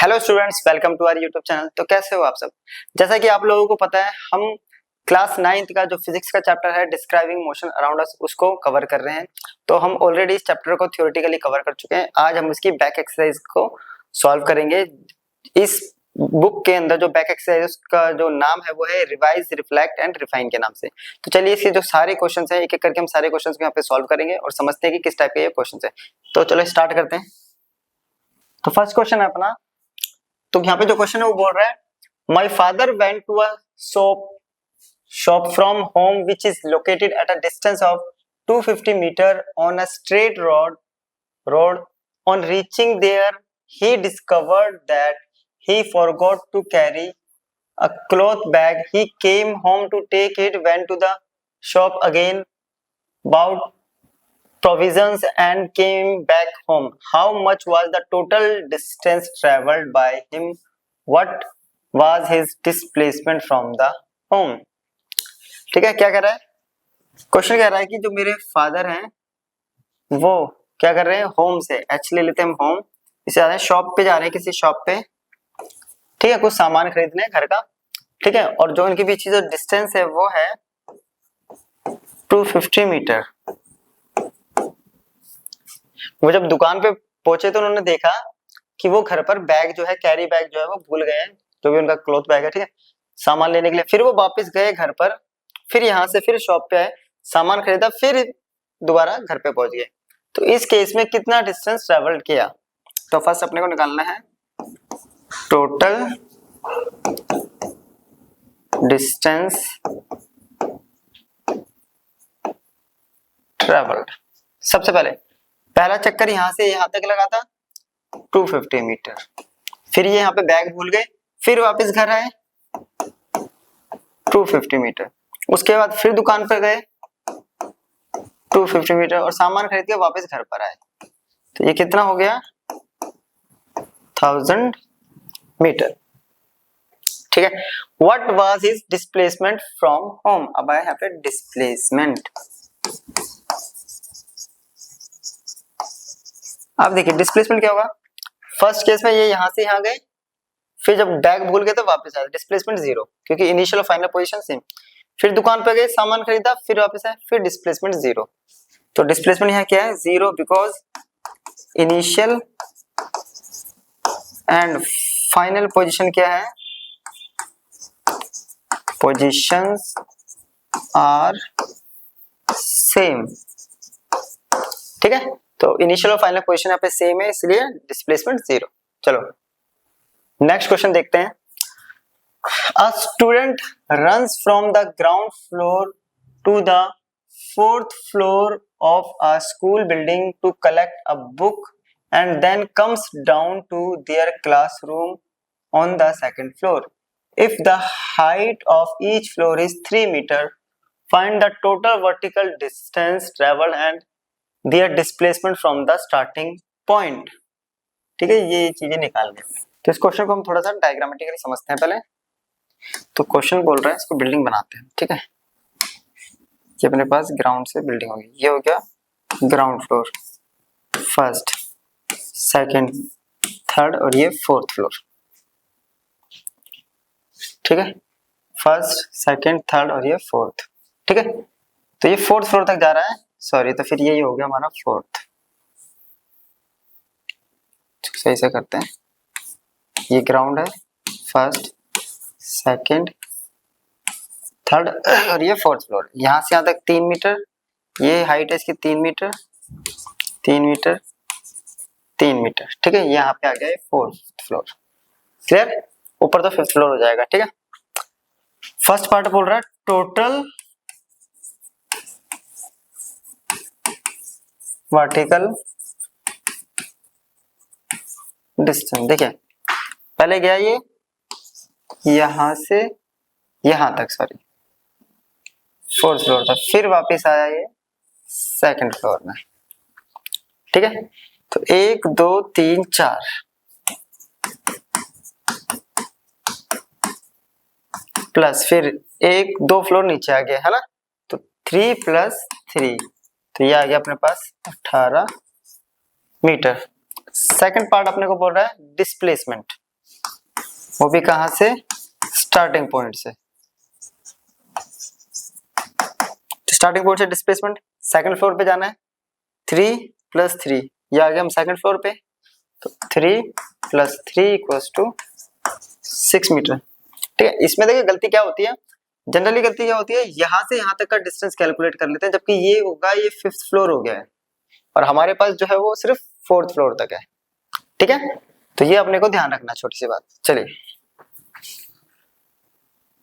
Hello students, welcome to our YouTube channel. तो कैसे हो आप सब। जैसा कि आप लोगों को पता है, हम क्लास 9th का जो फिजिक्स का चैप्टर है डिस्क्राइबिंग मोशन अराउंड अस, उसको कवर कर रहे हैं। तो हम ऑलरेडी इस चैप्टर को थ्योरेटिकली कवर कर चुके हैं। आज हम इसकी बैक एक्सरसाइज को सॉल्व करेंगे। इस बुक के अंदर जो बैक एक्सरसाइज का जो नाम है वो है रिवाइज, रिफ्लेक्ट एंड रिफाइन के नाम से। तो चलिए इसके जो सारे क्वेश्चंस हैं एक एक करके हम सारे क्वेश्चंस को यहाँ पे सॉल्व करेंगे और समझते हैं कि किस टाइप के ये क्वेश्चंस है। तो चलो स्टार्ट करते हैं। तो फर्स्ट क्वेश्चन है अपना, तो यहाँ पे जो क्वेश्चन है वो बोल रहा है my father went to a shop from home which is located at a distance of 250 metre on a straight road on reaching there he discovered that he forgot to carry a cloth bag. He came home to take it, went to the shop again, bought provisions and came back home. How much was the total distance traveled by him? What was his displacement from the home? ठीक है, क्या कर रहा है question, कह रहा है कि जो मेरे फादर हैं वो क्या कर रहे हैं, होम से एच ले लेते हैं हम, होम इसे आ रहे हैं, शॉप पे जा रहे हैं, किसी शॉप पे, ठीक है, कुछ सामान खरीदने घर का, ठीक है। और जो इनके बीच जो डिस्टेंस है वो है 250 मीटर। वो जब दुकान पे पहुंचे तो उन्होंने देखा कि वो घर पर बैग जो है, कैरी बैग जो है वो भूल गए हैं, जो भी उनका क्लॉथ बैग है, ठीक है, सामान लेने के लिए। फिर वो वापस गए घर पर, फिर यहाँ से फिर शॉप पे आए, सामान खरीदा, फिर दोबारा घर पे पहुंच गए। तो इस केस में कितना डिस्टेंस ट्रेवल किया? तो फर्स्ट अपने को निकालना है टोटल डिस्टेंस ट्रेवल्ड। सबसे पहले पहला चक्कर यहां से यहां तक लगा था 250 मीटर, फिर ये यहाँ पे बैग भूल गए, फिर वापस घर आए 250 मीटर, उसके बाद फिर दुकान पर गए 250 मीटर और सामान खरीद के वापस घर पर आए। तो ये कितना हो गया, 1000 मीटर, ठीक है। What was his displacement from home? अब आया यहाँ पे डिस्प्लेसमेंट। अब देखिए डिस्प्लेसमेंट क्या होगा, फर्स्ट केस में ये यहाँ से यहाँ गए, फिर जब बैग भूल गए तो वापस आए, डिस्प्लेसमेंट जीरो, क्योंकि इनिशियल और फाइनल पोजीशन सेम। फिर दुकान पे गए, सामान खरीदा, फिर वापस आए, फिर डिस्प्लेसमेंट जीरो। तो डिस्प्लेसमेंट यहाँ क्या है, zero, because initial and final position क्या है, पोजीशंस आर सेम, ठीक है। तो इनिशियल और फाइनल पोजीशन यहाँ पे सेम है, इसलिए डिस्प्लेसमेंट जीरो। चलो नेक्स्ट क्वेश्चन देखते हैं। A student runs from the ground floor to the 4th floor of a school building to collect a book and then comes down to their classroom on the 2nd floor. If the height of each floor is 3 meter, find the total vertical distance traveled and their displacement from the starting point. ठीक है, ये चीजें निकालनी है। तो इस question को हम थोड़ा सा डायग्रामेटिकली समझते हैं पहले। तो क्वेश्चन बोल रहा है इसको बिल्डिंग बनाते हैं, ठीक है। ये अपने पास ग्राउंड से बिल्डिंग होगी, ये हो गया ground floor, first, second, third और ये 4th फ्लोर, ठीक है। फर्स्ट, सेकेंड, थर्ड और ये 4th, ठीक है। तो ये 4th फ्लोर तक जा रहा है, सॉरी, तो फिर ये हो गया हमारा 4th। सही से करते हैं, ये ग्राउंड है, फर्स्ट, सेकेंड, थर्ड और ये 4th फ्लोर। यहाँ से यहाँ तक 3 मीटर, ये हाइट है इसकी 3 मीटर, 3 मीटर, 3 मीटर, ठीक है। यहाँ पे आ गया 4th फ्लोर, क्लियर। ऊपर तो 5th फ्लोर हो जाएगा, ठीक है। फर्स्ट पार्ट बोल रहा है टोटल वर्टिकल डिस्टेंस। देखिए पहले गया ये यहां से यहां तक, सॉरी 4th फ्लोर था, फिर वापस आया ये 2nd फ्लोर में, ठीक है। तो 1 2 3 4 प्लस फिर 1 2 फ्लोर नीचे आ गया है ना, तो 3 + 3, तो ये आ गया अपने पास 18 मीटर। सेकंड पार्ट अपने को बोल रहा है डिस्प्लेसमेंट, वो भी कहां से, स्टार्टिंग पॉइंट से। स्टार्टिंग पॉइंट से डिस्प्लेसमेंट सेकंड फ्लोर पे जाना है, 3 + 3, ये आ गया हम सेकंड फ्लोर पे, तो 3 + 3 = 6 मीटर। ठीक है, इसमें देखिए गलती क्या होती है, जनरली गलती क्या होती है, यहां से यहां तक का डिस्टेंस कैलकुलेट कर लेते हैं, जबकि ये होगा, ये 5th फ्लोर हो गया है और हमारे पास जो है वो सिर्फ 4th फ्लोर तक है। ठीक है, तो ये अपने को ध्यान रखना, छोटी सी बात। चलिए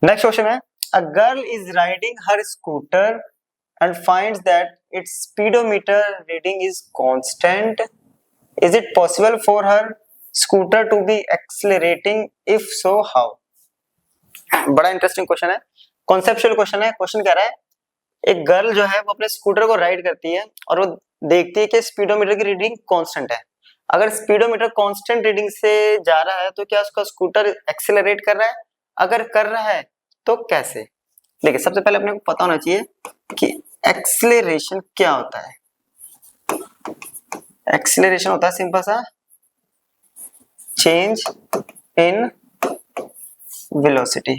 नेक्स्ट क्वेश्चन है, a girl is riding her scooter and finds that its speedometer reading is constant. Is it possible for her scooter to be accelerating? If so, how? बड़ा इंटरेस्टिंग क्वेश्चन है, कॉन्सेप्चुअल क्वेश्चन है। Question कह रहा है, एक girl जो है वो अपने स्कूटर को राइड करती है और वो देखती है कि स्पीडोमीटर की रीडिंग कांस्टेंट है। अगर स्पीडोमीटर कांस्टेंट रीडिंग से जा रहा है तो क्या उसका स्कूटर एक्सेलरेट कर रहा है? अगर कर रहा है तो कैसे? देखिए सबसे पहले अपने को पता होना चाहिए कि एक्सेलरेशन क्या होता है। एक्सेलरेशन होता है सिंपल सा change in velocity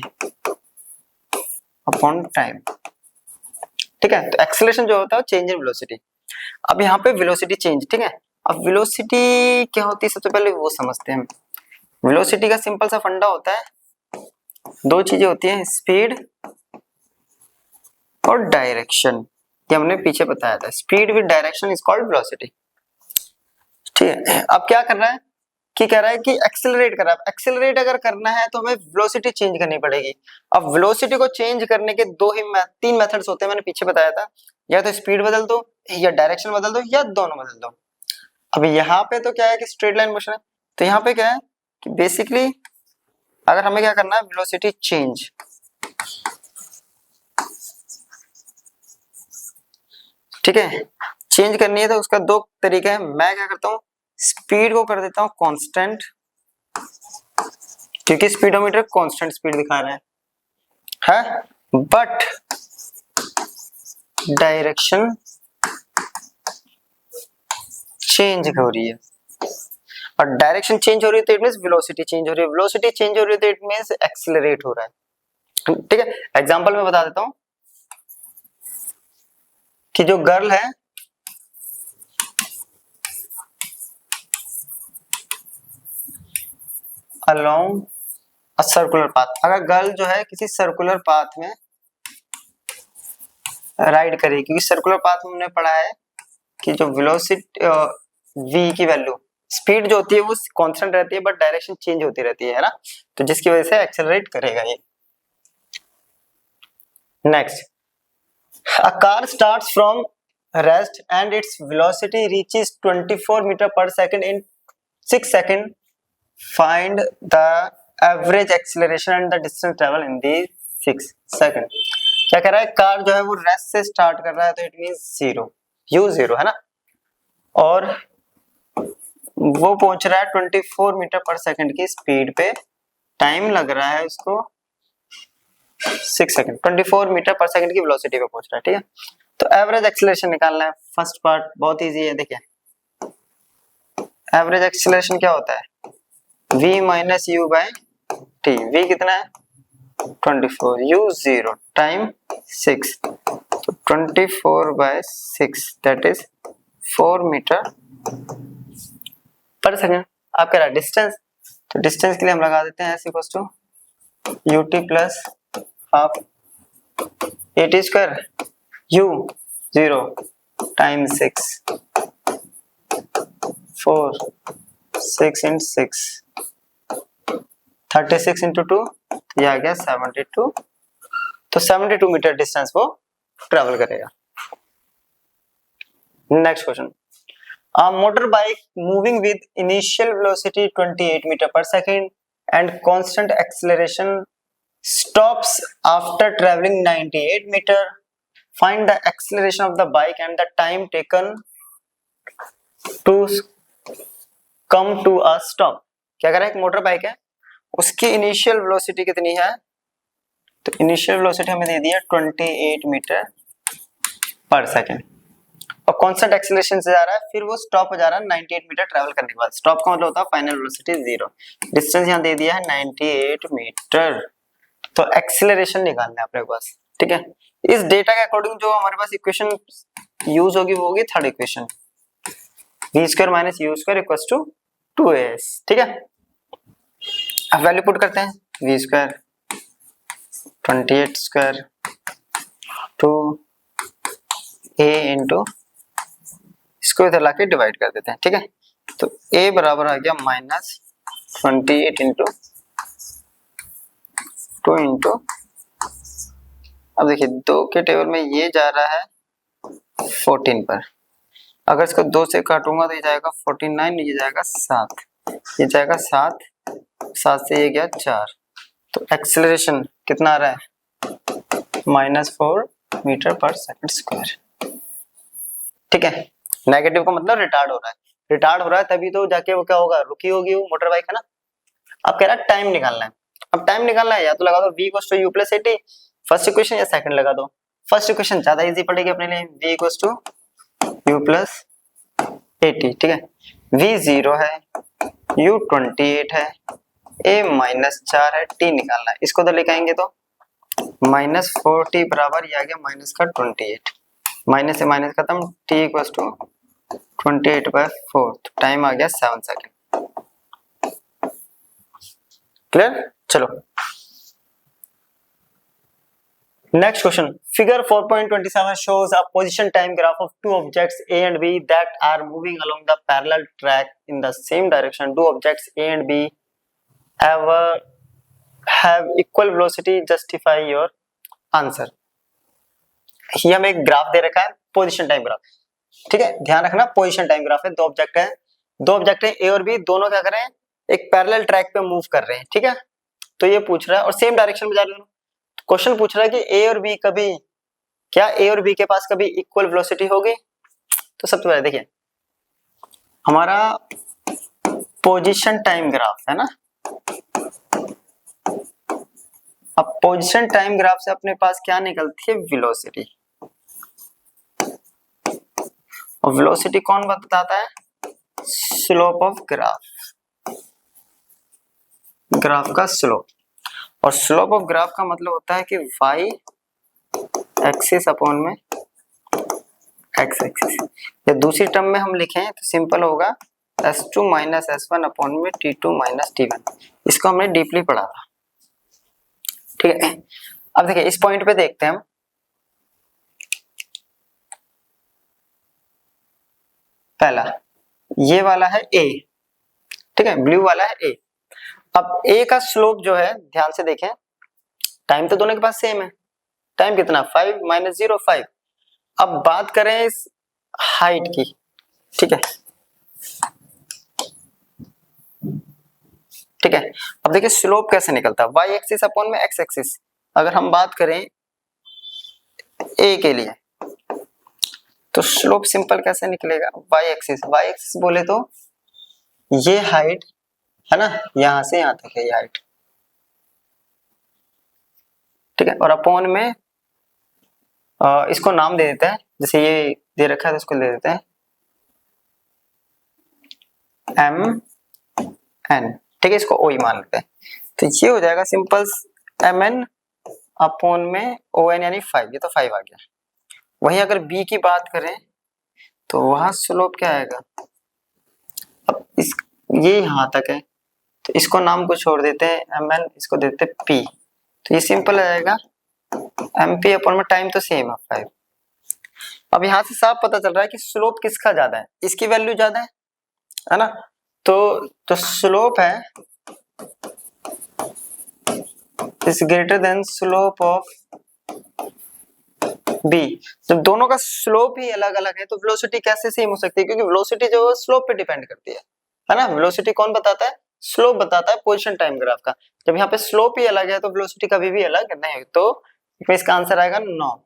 upon time. ठीक है, तो एक्सेलरेशन जो होता है चेंज इन वेलोसिटी। अब यहाँ पे वेलोसिटी चेंज, ठीक है, अब वेलोसिटी क्या होती है सबसे पहले वो समझते हैं। वेलोसिटी का सिंपल सा फंडा होता है, दो चीजें होती हैं, स्पीड और डायरेक्शन। ये हमने पीछे बताया था, speed with direction is called velocity. ठीक है, अब क्या कर रहा है कि कह रहा है कि एक्सेलरेट कर रहा है। एक्सेलरेट अगर करना है तो हमें वेलोसिटी चेंज करनी पड़ेगी। अब वेलोसिटी को चेंज करने के तीन मेथड्स होते हैं, मैंने पीछे बताया था, या तो स्पीड बदल दो, या डायरेक्शन बदल दो, या दोनों बदल दो। अब यहाँ पे तो क्या है कि स्ट्रेट लाइन मोशन है, तो यहाँ पे क्या है कि बेसिकली अगर हमें क्या करना है, वेलोसिटी चेंज, ठीक है, चेंज करनी है तो उसका दो तरीका है। मैं क्या करता हूँ, स्पीड को कर देता हूँ कांस्टेंट, क्योंकि स्पीडोमीटर कांस्टेंट स्पीड दिखा रहा है, बट डायरेक्शन चेंज हो रही है। और डायरेक्शन चेंज हो रही है तो इट मींस वेलोसिटी चेंज हो रही है, वेलोसिटी चेंज हो रही है तो इट मींस एक्सेलरेट हो रहा है। ठीक है, एग्जांपल में बता देता हूं कि जो गर्ल है अलोंग अ सर्कुलर पाथ, अगर गर्ल जो है किसी सर्कुलर पाथ में राइड करेगी, क्योंकि सर्कुलर पाथ में हमने पढ़ा है कि जो वेलोसिटी v की वैल्यू, स्पीड जो होती है वो कांस्टेंट रहती है बट डायरेक्शन चेंज होती रहती है ना, तो जिसकी वजह से एक्सेलरेट करेगा ये। Next, a car starts from rest and its velocity reaches 24 metre per second in 6 second, find the average acceleration and the distance travel in the 6 second. क्या कह रहा है, कार जो है वो रेस्ट से स्टार्ट कर रहा है तो इट मींस 0, u0 है ना, और वो पहुंच रहा है 24 मीटर पर सेकंड की स्पीड पे, टाइम लग रहा है उसको 6 सेकंड, 24 मीटर पर सेकंड की वेलोसिटी पे पहुंच रहा है। ठीक है, तो एवरेज एक्सेलरेशन निकालना है। फर्स्ट पार्ट बहुत इजी है, देखिए एवरेज एक्सेलरेशन क्या होता है, v minus u by t। v कितना है 24, u0 टाइम 6, तो 24/6 that is 4 metre per second. आप कह रहा है डिस्टेंस, तो डिस्टेंस के लिए हम लगा देते हैं s equals to ut plus half at square u0 time 6, 4 6 इन 6 36 इंटू 2, ये आ गया 72, तो 72 मीटर डिस्टेंस वो ट्रेवल करेगा। Next question, a motorbike moving with initial velocity 28 meter per second and constant acceleration stops after traveling 98 meter, find the acceleration of the bike and the time taken to come to a stop। क्या कर रहा है, एक motor bike है, उसकी initial velocity कितनी है, तो इनिशियल वेलोसिटी हमें दे दिया 28 मीटर पर सेकेंड, और कांस्टेंट एक्सीलरेशन से जा रहा है, फिर वो स्टॉप हो जा रहा है 98 मीटर ट्रैवल करने के बाद। स्टॉप का मतलब होता है फाइनल वेलोसिटी 0। डिस्टेंस यहाँ दे दिया है 98 मीटर। तो एक्सीलरेशन निकालना है अपने पास, ठीक है। इस डेटा के अकॉर्डिंग जो हमारे पास इक्वेशन यूज होगी वो होगी third equation, v² minus u² equals to 2as, ठीक है। अब वैल्यू पुट करते हैं, v² 28² टू a इंटू, इसको इधर लाके डिवाइड कर देते हैं, ठीक है। तो a बराबर आ गया -28 इंटू 2 इंटू, अब देखिए 2 के टेबल में ये जा रहा है 14 पर, अगर इसको 2 से काटूंगा तो ये जाएगा 49, ये जाएगा 7, ये जाएगा 7, 7 से ये गया 4। तो एक्सेलरेशन कितना आ रहा है, -4 मीटर पर सेकंड स्क्वायर, ठीक है। नेगेटिव का मतलब रिटार्ड हो रहा है, रिटार्ड हो रहा है तभी तो जाके वो क्या होगा, रुकी होगी वो मोटर बाइक, है ना। अब कह रहा है टाइम निकालना है। अब टाइम निकालना है, या तो लगा दो v equals to u plus 80 first equation, या सेकंड लगा दो। फर्स्ट इक्वेशन ज्यादा इजी पड़ेगी अपने लिए, v equals to u plus 80, ठीक है। v 0 है, u 28 है, a -4 है, t निकालना है। इसको तो लिखाएंगे तो -4t बराबर ये आ गया माइनस का 28, माइनस से माइनस खत्म, t इक्वल्स टू 28/4, टाइम आ गया 7 सेकेंड। क्लियर, चलो next question. Figure 4.27 shows a position time graph of two objects A and B that are moving along the parallel track in the same direction. Do objects A and B have equal velocity? Justify your answer. ये हमें एक graph दे रखा है, position time graph, ठीक है। ध्यान रखना position time graph है, दो ऑब्जेक्ट है ए और बी, दोनों क्या कर रहे हैं, एक पैरेलल ट्रैक पे मूव कर रहे हैं, ठीक है। तो ये पूछ रहा है और सेम डायरेक्शन में जा रहे हैं। क्वेश्चन पूछ रहा है कि ए और बी कभी, क्या ए और बी के पास कभी इक्वल वेलोसिटी होगी। तो सबसे पहले देखिए हमारा पोजीशन टाइम ग्राफ है ना, अब पोजीशन टाइम ग्राफ से अपने पास क्या निकलती है, वेलोसिटी। और वेलोसिटी कौन बताता है, स्लोप ऑफ ग्राफ, ग्राफ का स्लोप। और स्लोप ऑफ ग्राफ का मतलब होता है कि y एक्सिस अपॉन में x एक्सिस, या दूसरी टर्म में हम लिखें तो सिंपल होगा s2 माइनस s1 अपॉन में t2 माइनस t1। इसको हमने डीपली पढ़ा था, ठीक है। अब देखिए इस पॉइंट पे देखते हैं हम, पहला ये वाला है a, ठीक है, ब्लू वाला है a। अब a का स्लोप जो है, ध्यान से देखें, टाइम तो दोनों के पास सेम है, टाइम कितना 5 - 0 5। अब बात करें इस हाइट की, ठीक है, ठीक है। अब देखिए स्लोप कैसे निकलता है, y एक्सिस अपॉन में x एक्सिस। अगर हम बात करें a के लिए तो स्लोप सिंपल कैसे निकलेगा, y एक्सिस बोले तो ये हाइट है ना, यहां से यहां तक है ये हाइट, ठीक है। और अपॉन में इसको नाम दे देते हैं, जैसे ये दे रखा है तो इसको दे देते हैं mn, ठीक है, इसको o ही मान लेते हैं। तो ये हो जाएगा सिंपल mn अपॉन में on यानी 5, ये तो 5 आ गया। वहीं अगर b की बात करें तो वहां स्लोप क्या आएगा, अब इस ये यहां तक है तो इसको नाम को छोड़ देते हैं mn, इसको देते हैं p, तो ये सिंपल आ जाएगा mp अपॉन में टाइम तो सेम है 5। अब यहाँ से साफ पता चल रहा है कि स्लोप किसका ज्यादा है, इसकी वैल्यू ज्यादा है ना। तो स्लोप है is greater than slope of b। जब दोनों का स्लोप ही अलग अलग है तो वेलोसिटी कैसे सेम हो सकती है, क्योंकि वेलोसिटी जो है स्लोप पे डिपेंड करती है ना। वेलोसिटी कौन बताता है, स्लोप बताता है पोजीशन टाइम ग्राफ का। जब यहाँ पे स्लोप ही अलग है तो वेलोसिटी कभी भी अलग नहीं है, तो इसका आंसर आएगा no,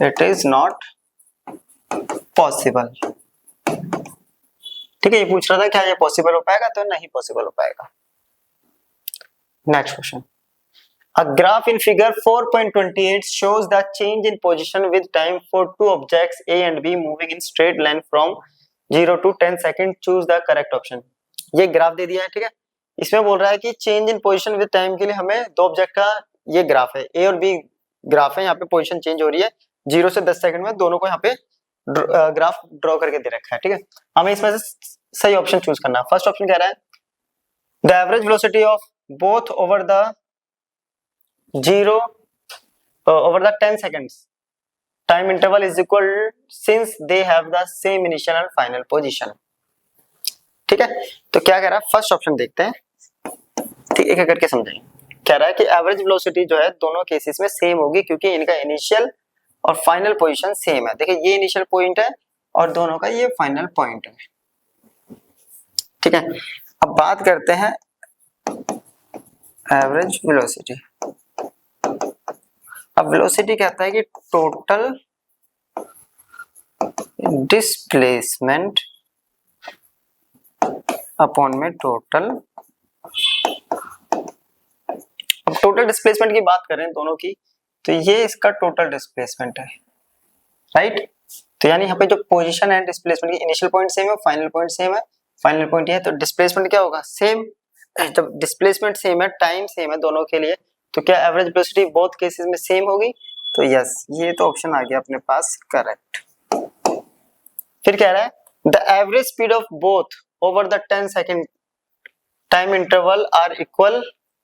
it is not possible, ठीक है। ये पूछ रहा था क्या ये पॉसिबल हो पाएगा, तो नहीं पॉसिबल हो पाएगा। Next question, A graph in figure 4.28 shows the change in position with time for two objects A and B moving in straight line from 0 to 10 second. Choose the correct option. ये graph दे दिया है, ठीक है. इसमें बोल रहा है कि change in position with time के लिए हमें दो ऑब्जेक्ट का ये ग्राफ है, ए और बी ग्राफ है. यहाँ पे पोजीशन चेंज हो रही है 0 से 10 सेकंड में, दोनों को यहाँ पे ग्राफ ड्रॉ करके दे रखा है, ठीक है. हमें इसमें से सही ऑप्शन चूज करना है. फर्स्ट ऑप्शन कह रहा है the average velocity of both over the 10 seconds time interval is equal since they have the same initial and final position. ठीक है, तो क्या कह रहा है, फर्स्ट ऑप्शन देखते हैं, ठीक, एक एक करके समझेंगे. कह रहा है कि एवरेज वेलोसिटी जो है दोनों केसेस में सेम होगी क्योंकि इनका इनिशियल और फाइनल पोजीशन सेम है. देखिए ये इनिशियल पॉइंट है और दोनों का ये फाइनल पॉइंट है, ठीक है. अब बात करते हैं एवरेज वेलोसिटी. अब वेलोसिटी कहता है कि टोटल डिस्प्लेसमेंट अपॉन में टोटल. अब टोटल डिस्प्लेसमेंट की बात करें दोनों की, तो ये इसका टोटल डिस्प्लेसमेंट है, राइट. तो यानी यहाँ पे जो पोजीशन है डिस्प्लेसमेंट की, इनिशियल पॉइंट सेम है, फाइनल पॉइंट सेम है. फाइनल पॉइंट ये है तो डिस्प्लेसमेंट क्या होगा, सेम. जब डिस्प्लेसमेंट सेम है, टाइम सेम है दोनों के लिए, तो क्या एवरेज वेलोसिटी बोथ केसेस में सेम होगी. तो यस, ये तो ऑप्शन आ गया अपने पास करेक्ट. फिर कह रहा है the average speed of both over the 10 second time interval are equal.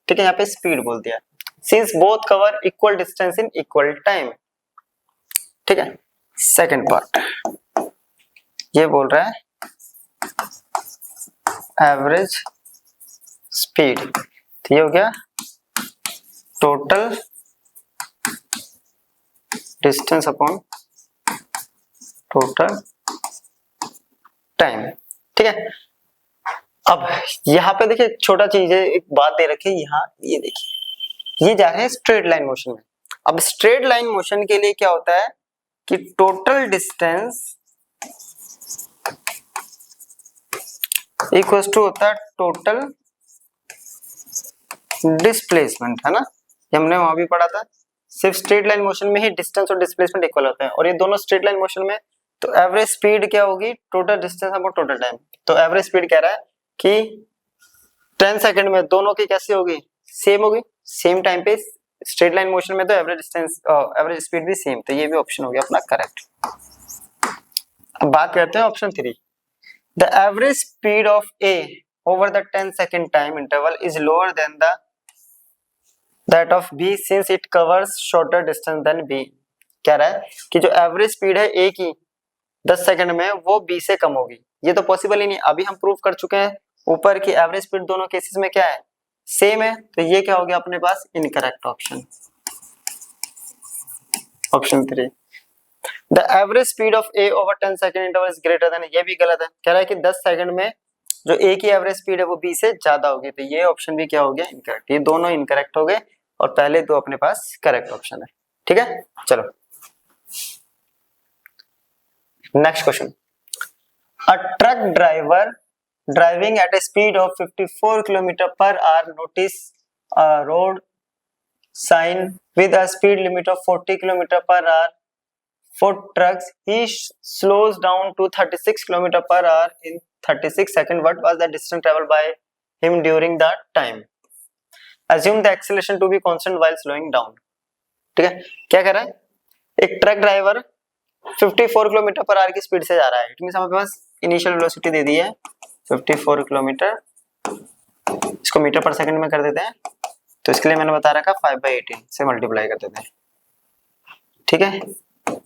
ठीक है, यहाँ पे स्पीड बोल दिया, since both cover equal distance in equal time. ठीक है, सेकंड पार्ट ये बोल रहा है एवरेज स्पीड. तो ये हो गया total distance upon total time. ठीक है, अब यहाँ पे देखिए छोटा चीज है, एक बात दे रखी है यहाँ, ये देखिए ये जा रहे हैं स्ट्रेट लाइन मोशन में. अब स्ट्रेट लाइन मोशन के लिए क्या होता है कि टोटल डिस्टेंस इक्वल्स टू होता है टोटल डिस्प्लेसमेंट, है ना. ये हमने वहां भी पढ़ा था. सिर्फ स्ट्रेट लाइन मोशन में ही डिस्टेंस और डिस्प्लेसमेंट इक्वल होते हैं, और ये दोनों स्ट्रेट लाइन मोशन में. तो एवरेज स्पीड क्या होगी, total distance upon total time. तो एवरेज स्पीड कह रहा है कि 10 सेकंड में दोनों की कैसी होगी, सेम होगी, सेम टाइम पे. स्ट्रेट लाइन मोशन में तो एवरेज डिस्टेंस एवरेज स्पीड भी सेम, तो ये भी ऑप्शन हो गया अपना करेक्ट. अब बात करते हैं option 3. The average speed of A over the 10 second time interval is lower than that of B since it covers shorter distance than B. कह रहा है कि जो एवरेज स्पीड है A की 10 सेकंड में वो B से कम होगी. ये तो पॉसिबल ही नहीं, अभी हम प्रूव कर चुके हैं ऊपर की एवरेज स्पीड दोनों केसेस में क्या है, सेम है. तो ये क्या हो गया अपने पास incorrect option, option 3. The average speed of A over 10 second interval is greater than, ये भी गलत है. कह रहा है कि 10 सेकंड में जो ए की एवरेज स्पीड है वो बी से ज्यादा होगी. तो ये ऑप्शन भी क्या हो गया इनकरेक्ट. ये दोनों इनकरेक्ट हो गए और पहले दो अपने पास करेक्ट ऑप्शन है. ठीक है, चलो next question. A truck driver driving at a speed of 54 kilometre per hour notice a road sign with a speed limit of 40 kilometre per hour for trucks. He slows down to 36 km per hour in 36 seconds. What was the distance traveled by him during that time? Assume the acceleration to be constant while slowing down. ठीक है, क्या कर रहा है, एक truck driver 54 kilometre per our की speed से जा रहा है. इट मींस हमारे पास इनिशियल वेलोसिटी दे दी है 54 किलोमीटर, इसको मीटर पर सेकंड में कर देते हैं. तो इसके लिए मैंने बता रखा 5/18 से मल्टीप्लाई कर देते हैं. ठीक है,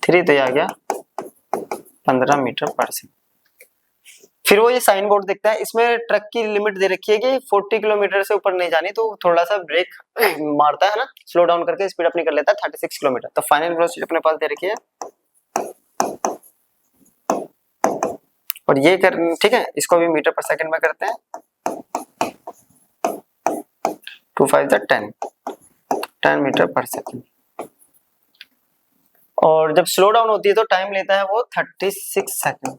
3 तो आ गया 15 मीटर पर सेकंड. फिर वो ये साइन बोर्ड देखता है, इसमें ट्रक की लिमिट दे रखी है कि 40 किलोमीटर से ऊपर नहीं जानी, तो थोड़ा सा ब्रेक मारता है ना, स्लो डाउन करके स्पीड अपनी कर लेता है 36 किलोमीटर. तो फाइनल वेलोसिटी अपने पास दे रखी है और ये कर, ठीक है, इसको भी मीटर पर सेकंड में करते हैं. 2 5 10 मीटर पर सेकंड. और जब स्लो डाउन होती है तो टाइम लेता है वो 36 सेकंड.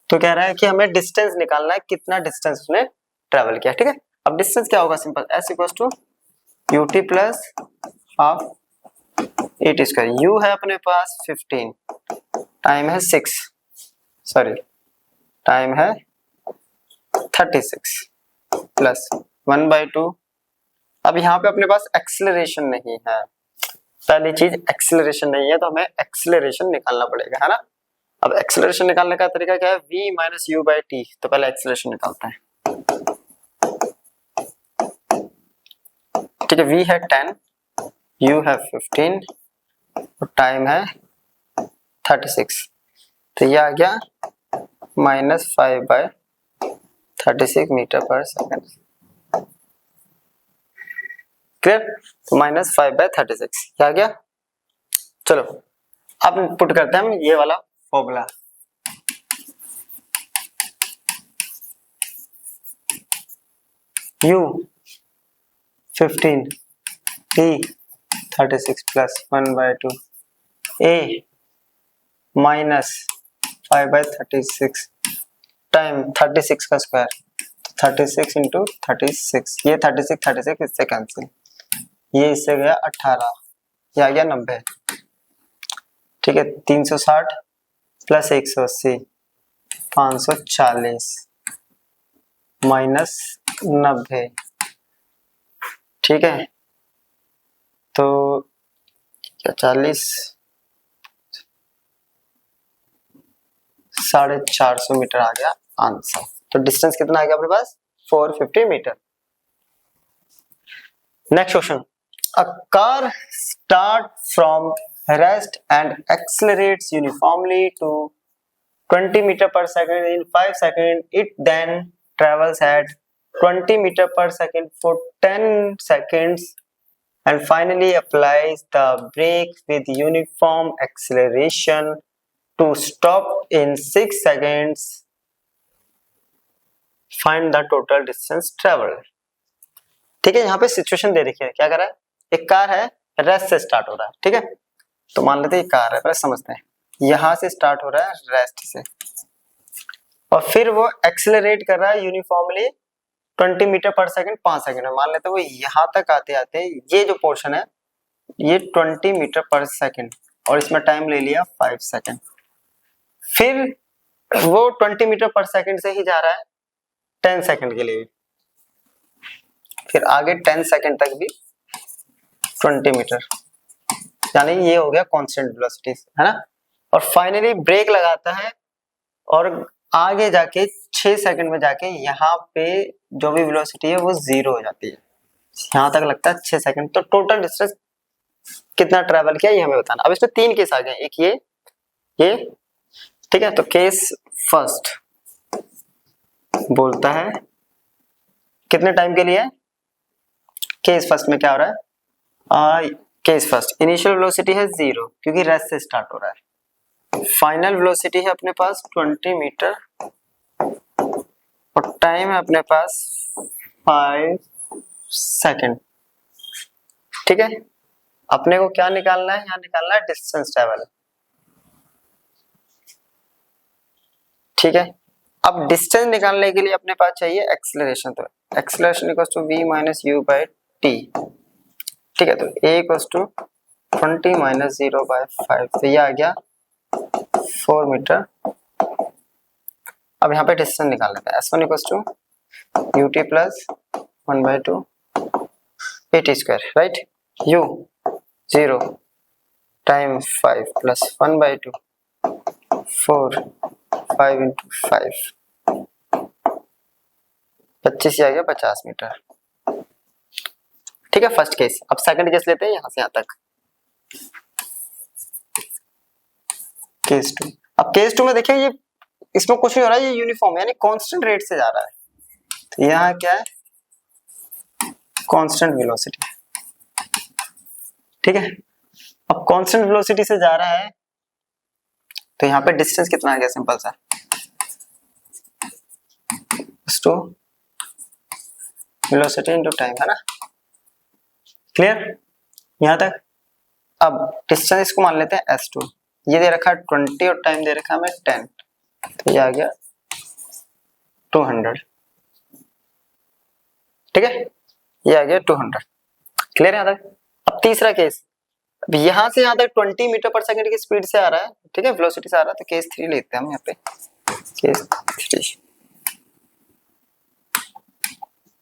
तो कह रहा है कि हमें डिस्टेंस निकालना है, कितना डिस्टेंस उसने ट्रेवल किया. ठीक है, अब डिस्टेंस क्या होगा, simple, s equals to ut plus half a t square. u है अपने पास 15, टाइम है 6, सॉरी टाइम है 36 प्लस 1/2। अब यहाँ पे अपने पास एक्सेलरेशन नहीं है, पहली चीज एक्सेलरेशन नहीं है, तो हमें एक्सेलरेशन निकालना पड़ेगा, है ना। अब एक्सेलरेशन निकालने का तरीका क्या है, v minus u by T. तो पहले एक्सेलरेशन निकालते हैं। ठीक है, v है 10, u है 15 और टाइम है 36, तो ये आ गया -5/36 मीटर पर सेकेंड। क्लियर, तो -5/36 क्या आ गया। चलो अब पुट करते हैं हम ये वाला formula. u 15 t 36 plus 1/2 a minus 5/36 time 36 का स्क्वायर 36 इंटू 36, ये 36 इससे कैंसिल, ये इससे गया 18, ये आ गया 90। ठीक है, 360 प्लस 180 540 माइनस 90। ठीक है, तो क्या 40 450 मीटर आ गया आंसर। तो डिस्टेंस कितना आ गया अपने पास 450 metre. Next question, a car start from rest and accelerates uniformly to 20 meter per second in 5 seconds. It then travels at 20 meter per second for 10 seconds and finally applies the brake with uniform acceleration to stop in 6 seconds. Find the total distance traveled. ठीक है, यहाँ पे situation दे रखी है, क्या कर रहा है, एक कार है, रेस्ट से स्टार्ट हो रहा है। ठीक है, तो मान लेते हैं कार है, पहले समझते हैं, यहां से स्टार्ट हो रहा है रेस्ट से, और फिर वो एक्सेलरेट कर रहा है uniformly 20 metre per second 5 second में। मान लेते हैं वो यहां तक आते आते ये जो पोर्शन है ये 20 मीटर पर सेकंड और इसमें टाइम ले लिया 5 सेकंड। फिर वो 20 मीटर पर सेकंड से ही जा रहा है 10 सेकंड के लिए, फिर आगे 10 सेकंड तक भी 20 मीटर, यानी ये हो गया कांस्टेंट वेलोसिटी, है ना। और फाइनली ब्रेक लगाता है और आगे जाके 6 सेकंड में जाके यहाँ पे जो भी वेलोसिटी है वो 0 हो जाती है, यहाँ तक लगता है 6 सेकंड। तो टोटल डिस्टेंस कितना ट्रेवल किया ये हमें बताना। अब इसमें 3 केस आ गए, एक ये ठीक है। तो केस फर्स्ट बोलता है कितने टाइम के लिए, केस फर्स्ट में क्या हो रहा है, केस फर्स्ट इनिशियल वेलोसिटी है 0 क्योंकि रेस्ट से स्टार्ट हो रहा है, फाइनल वेलोसिटी है अपने पास 20 मीटर और टाइम है अपने पास 5 सेकंड। ठीक है, अपने को क्या निकालना है, यहाँ निकालना है डिस्टेंस ट्रेवल। ठीक है, अब डिस्टेंस निकालने के लिए अपने पास चाहिए एक्सेलरेशन, तो acceleration equals to v minus u by t. ठीक है, तो a इक्वल्स टू 20 माइनस 0/5, तो ये आ गया 4 मीटर। अब यहाँ पे डिस्टेंस निकाल लेते हैं, s1 equals to ut plus 1/2 at square, right. u 0 time 5 plus 1/2 4 5 into 5 25 आ गया 50 मीटर। ठीक है, फर्स्ट केस। अब सेकंड केस लेते हैं यहां से यहां तक, केस 2। अब केस 2 में देखिए ये इसमें कुछ नहीं हो रहा है, ये यूनिफॉर्म यानी कांस्टेंट रेट से जा रहा है, तो यहाँ क्या है कांस्टेंट वेलोसिटी। ठीक है, अब कांस्टेंट वेलोसिटी से जा रहा है तो यहाँ पे डिस्टेंस कितना आ गया, सिंपल सा टू वेलोसिटी इनटू टाइम, है ना। क्लियर यहाँ तक। अब डिस्टेंस इसको मान लेते हैं s2, ये दे रखा है 20 और टाइम दे रखा है हमें 10, तो ये आ गया 200। ठीक है, ये आ गया 200। क्लियर है यहाँ तक? अब तीसरा केस, अब यहाँ से यहाँ तक 20 मीटर पर सेकंड की स्पीड से आ रहा है, ठीक है, वेलोसिटी से आ रहा है, तो केस 3 लेते हैं हम यहाँ पे, केस 3।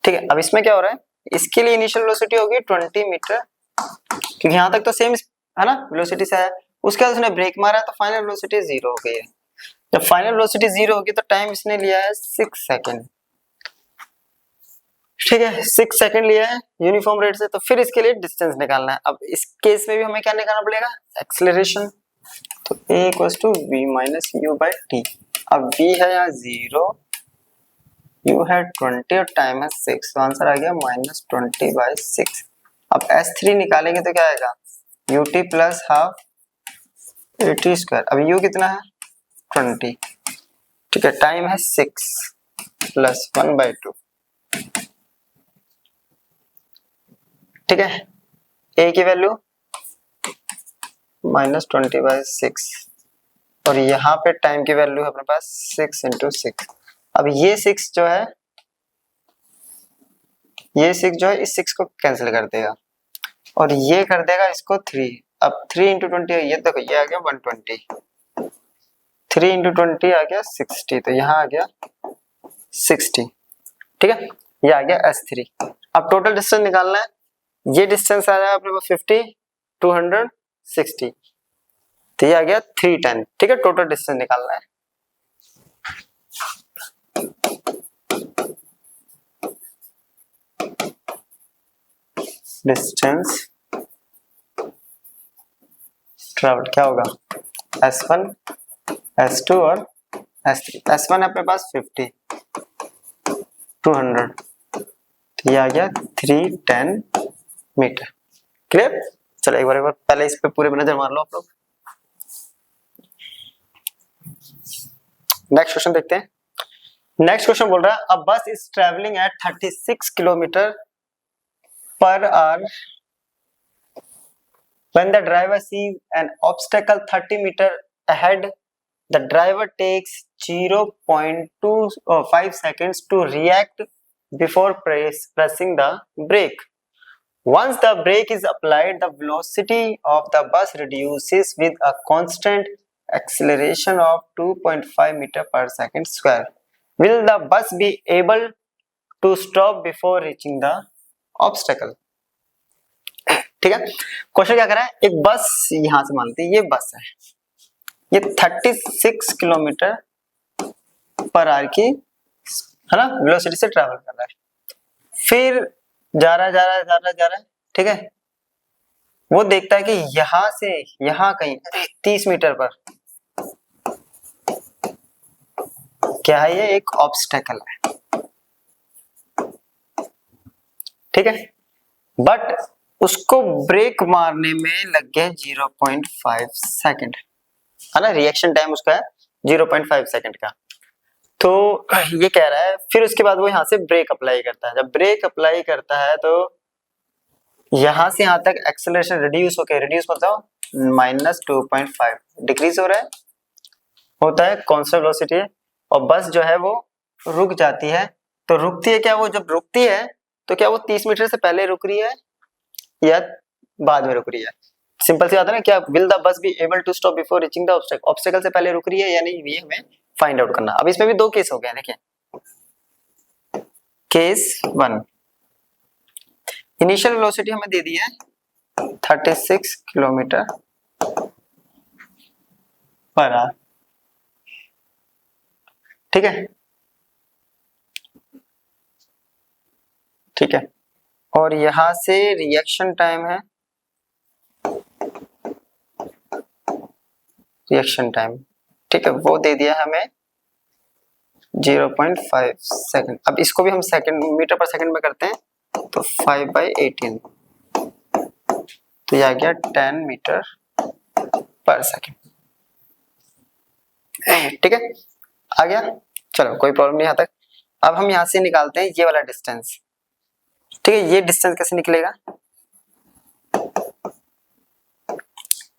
ठीक है, अब इसमें क्या हो रहा है, इसके लिए इनिशियल वेलोसिटी होगी 20 मीटर, क्योंकि यहाँ तक तो सेम है ना, वेलोसिटी से है। उसके बाद उसने ब्रेक मारा तो फाइनल वेलोसिटी 0 हो गई है। जब फाइनल वेलोसिटी 0 होगी तो टाइम इसने लिया है 6 सेकंड। ठीक है, 6 सेकंड लिया है यूनिफॉर्म रेट से, तो फिर इसके लिए डिस्टेंस निकालना है। अब इस केस में भी हमें क्या निकालना पड़ेगा, एक्सेलरेशन। तो a = v - u/t। अब v है यहाँ 0, u है 20 और टाइम है 6, तो आंसर आ गया -20/6। अब s3 निकालेंगे तो क्या आएगा, ut + हाफ at²। अब u कितना है 20, ठीक है, टाइम है 6 + 1/2। ठीक है, a की वैल्यू -20/6 और यहाँ पे टाइम की वैल्यू है अपने पास 6 × 6। अब ये 6 जो है, ये 6 जो है इस 6 को कैंसिल कर देगा और ये कर देगा इसको 3। अब 3 × 20, ये देखो ये आ गया 120, 3 × 20 आ गया 60, तो यहाँ आ गया 60। ठीक है, ये आ गया S3। अब टोटल डिस्टेंस निकालना है, ये डिस्टेंस आ रहा है अपने पास 50, 200, 60, तो ये आ गया 310। ठीक है, टोटल डिस्टेंस निकालना है। डिस्टेंस ट्रैवल क्या होगा, S1, S2 और S3। S1 है अपने पास 50, 200, तो ये आ गया 310 मीटर। क्लियर? चलो एक बार पहले इस पे पूरे में नजर मार लो आप लोग। नेक्स्ट क्वेश्चन देखते हैं। नेक्स्ट क्वेश्चन बोल रहा है, अ बस is travelling at 36 kilometre per our when the driver sees an obstacle 30 meter ahead. The driver takes 0.25 seconds to react before pressing the brake. Once the brake is applied, the velocity of the bus reduces with a constant acceleration of 2.5 meter per second square. Will the bus be able to stop before reaching the obstacle? ठीक है, question क्या कर रहा है, एक बस यहां से मान लेते हैं, ये बस है, ये 36 किलोमीटर पर आवर की है ना वेलोसिटी से ट्रैवल कर रहा है, फिर जा रहा है, ठीक है, वो देखता है कि यहां से यहां कहीं 30 मीटर पर क्या है, ये एक ऑब्स्टेकल है, ठीक है, बट उसको ब्रेक मारने में लग गए 0.5 सेकंड, है ना, रिएक्शन टाइम उसका है 0.5 सेकंड का। तो ये कह रहा है फिर उसके बाद वो यहाँ से ब्रेक अप्लाई करता है। जब ब्रेक अप्लाई करता है तो यहाँ से यहाँ तक एक्सेलरेशन रिड्यूस होके, रिड्यूस मतलब -2.5 डिक्रीज हो रहा है, होता है कांस्टेंट वेलोसिटी है, और बस जो है वो रुक जाती है। तो रुकती है क्या, वो जब रुकती है तो क्या वो 30 मीटर से पहले रुक रही है या बाद में रुक रही है? सिंपल सी बात है ना, क्या will the bus be able to stop before reaching the obstacle, obstacle से पहले रुक रही है या नहीं, ये हमें फाइंड आउट करना। अब इसमें भी दो केस हो गए, देखिए केस 1, इनिशियल वेलोसिटी हमें दे दी है 36 किलोमीटर पर आवर, ठीक है, ठीक है, और यहां से रिएक्शन टाइम है, रिएक्शन टाइम, ठीक है, वो दे दिया हमें 0.5 सेकंड। अब इसको भी हम सेकंड मीटर पर सेकंड में करते हैं, तो 5/18, तो ये आ गया 10 मीटर पर सेकंड, ठीक है, आ गया। चलो कोई प्रॉब्लम नहीं यहाँ तक। अब हम यहाँ से निकालते हैं ये वाला डिस्टेंस, ठीक है, ये डिस्टेंस कैसे निकलेगा,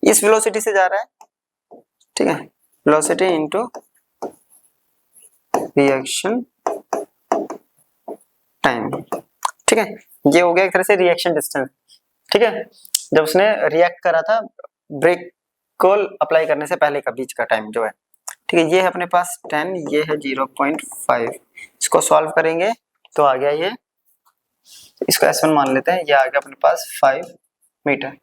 इस वेलोसिटी से जा रहा है, ठीक है, वेलोसिटी इनटू रिएक्शन टाइम, ठीक है, ये हो गया एक तरह से रिएक्शन डिस्टेंस। ठीक है, जब उसने रिएक्ट करा था ब्रेक को अप्लाई करने से पहले का बीच का टाइम जो है। ठीक है, ये है अपने पास 10, ये है 0.5। इसको सॉल्व करेंगे तो आ गया ये, इसको S1 मान लेते हैं, ये आ गया अपने पास 5 मीटर।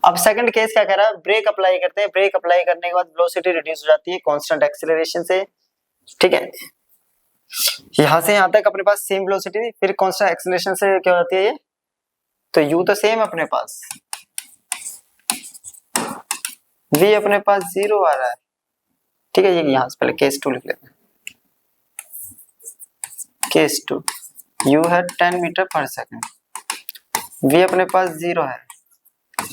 अब सेकंड केस क्या कह रहा है, ब्रेक अप्लाई करते हैं। ब्रेक अप्लाई करने के बाद वेलोसिटी रिड्यूस हो जाती है कांस्टेंट एक्सीलरेशन से। ठीक है, यहां से यहां तक अपने पास सेम वेलोसिटी, फिर कांस्टेंट एक्सीलरेशन से क्या होती है ये, तो u तो सेम अपने पास, v अपने पास 0 आ रहा है। ठीक है, ये यहां से पहले केस 2 लिख लेते हैं। केस 2, u है 10 मीटर पर सेकंड, v अपने पास 0 है,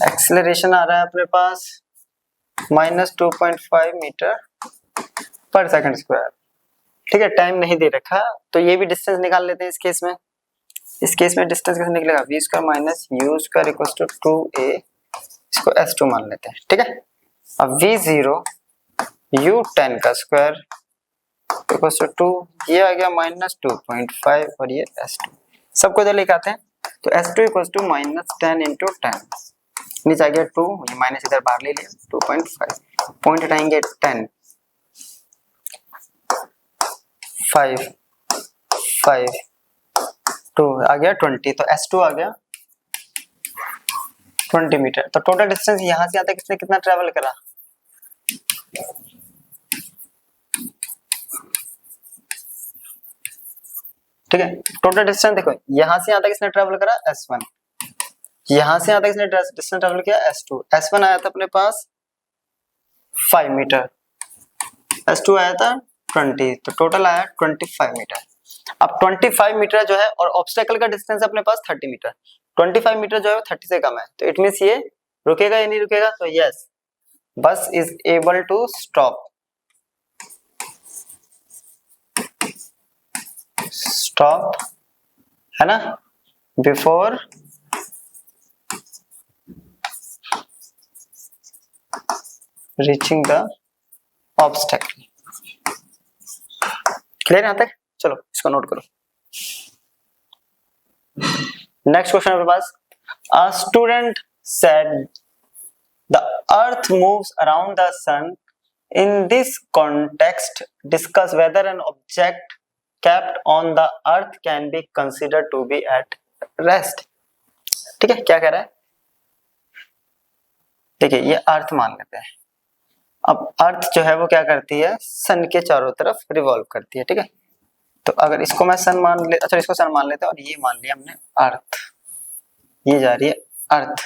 एक्सीलरेशन आ रहा है अपने पास -2.5 मीटर पर सेकंड स्क्वायर। ठीक है, टाइम नहीं दे रखा, तो ये भी डिस्टेंस निकाल लेते हैं इस केस में। इस केस में डिस्टेंस कैसे निकलेगा, v square minus u square equals to 2a, इसको s2 मान लेते हैं। ठीक है, अब v0 u 10 का स्क्वायर इक्वल्स टू 2, ये आ गया -2.5 और ये s2, सबको इधर लेके आते हैं, तो s2 इक्वल्स टू -10 इंटू 10, नीचे आ गया 2, ये माइनस इधर बाहर ले लिया, 2.5 पॉइंट हटाएंगे 10, 5 5 2 आ गया 20, तो S2 आ गया 20 मीटर। तो टोटल डिस्टेंस यहां से यहां तक इसने कितना ट्रेवल करा, ठीक है, टोटल डिस्टेंस देखो, यहां से यहां तक इसने ट्रेवल करा S1, यहां से यहां तक इसने डिस्टेंस ट्रेवल किया S2। S1 आया था अपने पास 5 मीटर, S2 आया था 20, तो टोटल आया 25 मीटर। अब 25 मीटर जो है और ऑब्स्टेकल का डिस्टेंस अपने पास 30 मीटर, 25 मीटर जो है 30 से कम है, तो इट मींस ये रुकेगा या नहीं रुकेगा, तो यस, बस इज एबल टू स्टॉप है ना, before reaching the obstacle. Clear यहां तक, चलो इसको नोट करो। नेक्स्ट क्वेश्चन अपने पास, a student said the earth moves around the sun, in this context discuss whether an object kept on the earth can be considered to be at rest। ठीक है, क्या कह रहा है, देखिए ये अर्थ मान लेते हैं। अब अर्थ जो है वो क्या करती है, सन के चारों तरफ रिवॉल्व करती है। ठीक है, तो अगर इसको मैं सन मान ले, अच्छा इसको सन मान लेते हैं, और ये मान लिया हमने अर्थ, ये जा रही है अर्थ।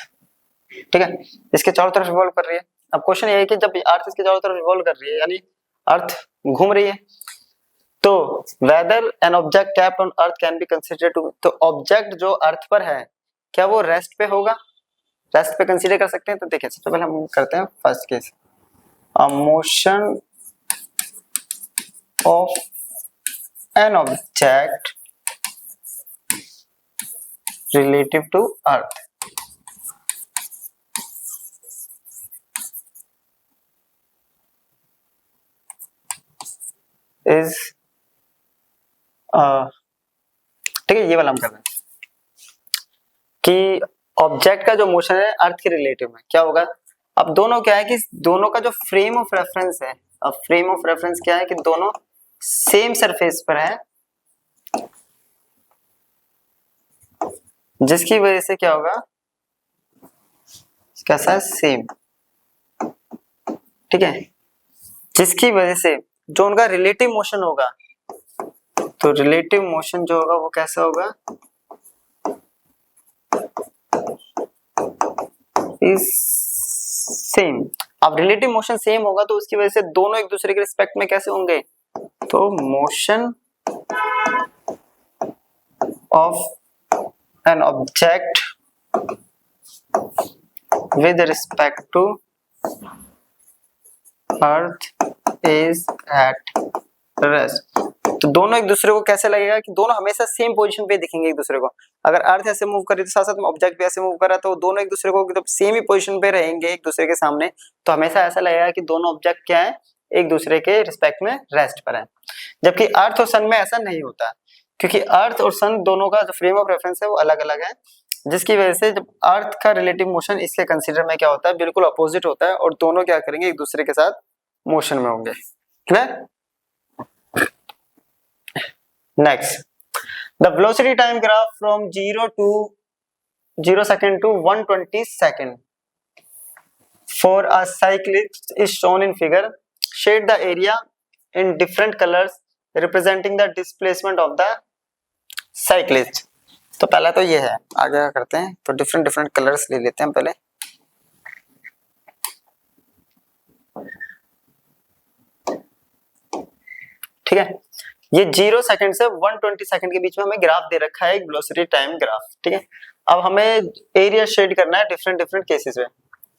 ठीक है, इसके चारों तरफ रिवॉल्व कर रही है। अब क्वेश्चन ये है कि जब अर्थ इसके चारों तरफ रिवॉल्व कर रही है, यानी अर्थ घूम रही है, तो whether an object kept on earth can be considered to, तो ऑब्जेक्ट जो अर्थ पर है क्या वो रेस्ट पे होगा, रेस्ट पे कंसीडर कर सकते हैं। तो देखिए सबसे पहले हम करते हैं first case, a motion of an object relative to earth. Is ठीक है, ये वाला हम कर रहे हैं कि ऑब्जेक्ट का जो मोशन है अर्थ के रिलेटिव में क्या होगा। अब दोनों क्या है कि दोनों का जो फ्रेम ऑफ रेफरेंस है, अब फ्रेम ऑफ रेफरेंस क्या है कि दोनों सेम सरफेस पर है, जिसकी वजह से क्या होगा, कैसा है, सेम। ठीक है, जिसकी वजह से जो उनका रिलेटिव मोशन होगा, तो रिलेटिव मोशन जो होगा वो कैसा होगा, इज सेम। अब रिलेटिव मोशन सेम होगा तो उसकी वजह से दोनों एक दूसरे के रिस्पेक्ट में कैसे होंगे, तो motion of an object with respect to earth is at rest. तो दोनों एक दूसरे को कैसे लगेगा कि दोनों हमेशा सेम पोजीशन पे दिखेंगे एक दूसरे को। अगर अर्थ ऐसे मूव कर रही है तो साथ साथ में ऑब्जेक्ट भी ऐसे मूव कर रहा है, तो दोनों एक दूसरे को जब सेम ही पोजीशन पे रहेंगे एक दूसरे के सामने, तो हमेशा ऐसा लगेगा कि दोनों ऑब्जेक्ट क्या है, एक दूसरे के रिस्पेक्ट में रेस्ट पर है। जबकि अर्थ और सन में ऐसा नहीं होता, क्योंकि अर्थ और सन दोनों का जो फ्रेम ऑफ रेफरेंस है वो अलग अलग है। जिसकी वजह से जब अर्थ का रिलेटिव मोशन इसके कंसीडर में क्या होता है, बिल्कुल अपोजिट होता है और दोनों क्या करेंगे, एक दूसरे के साथ मोशन में होंगे। Clear? Next, the velocity time graph from 0 second to 120 second for a cyclist is shown in figure, shade the area in different colours representing the displacement of the cyclist. तो पहला तो ये है, आगे क्या करते हैं, तो डिफरेंट डिफरेंट कलर्स ले लेते हैं पहले। ठीक है, ये 0 सेकंड से 120 सेकंड के बीच में हमें ग्राफ दे रखा है, एक वेलोसिटी टाइम ग्राफ। ठीक है, अब हमें एरिया शेड करना है डिफरेंट डिफरेंट केसेस में,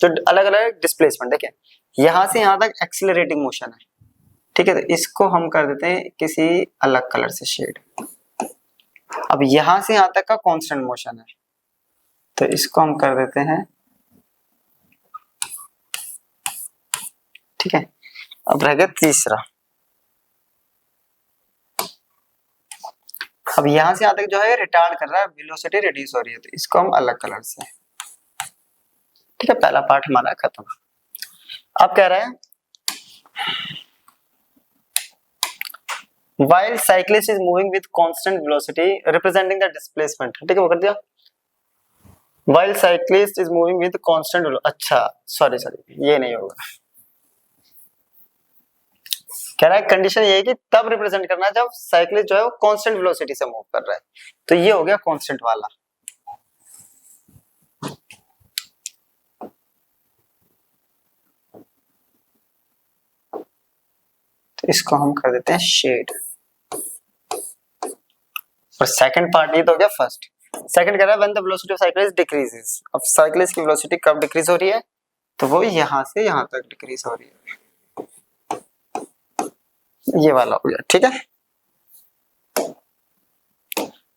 जो अलग अलग डिस्प्लेसमेंट। देखिए यहां से यहां तक एक्सीलरेटिंग मोशन है। ठीक है, तो इसको हम कर देते हैं किसी अलग कलर से शेड। अब यहां से यहां तक का कांस्टेंट मोशन है, तो इसको हम कर देते हैं। ठीक है, अब रह गया तीसरा। अब यहां से यहां तक जो है रिटार्ड कर रहा है, वेलोसिटी रिड्यूस हो रही है, तो इसको हम अलग कलर से। ठीक है, पहला पार्ट हमारा खत्म। अब कह रहे हैं while cyclist is moving with constant velocity representing the displacement। ठीक है, वो कर दिया। while cyclist is moving with constant velocity, अच्छा सॉरी ये नहीं होगा। कह रहा है कंडीशन ये है कि तब रिप्रेजेंट करना जब साइक्लिस्ट जो है वो कांस्टेंट वेलोसिटी से मूव कर रहा है, तो ये हो गया कांस्टेंट वाला। तो इसको हम कर देते हैं शेड। और सेकंड पार्ट ये तो हो गया फर्स्ट। सेकंड कह रहा है when the velocity of cyclist decreases. अब साइक्लिस्ट की वेलोसिटी कब डिक्रीज हो रही है, तो वो यहां से यहां तक डिक्रीज हो रही है, ये वाला हो गया। ठीक है,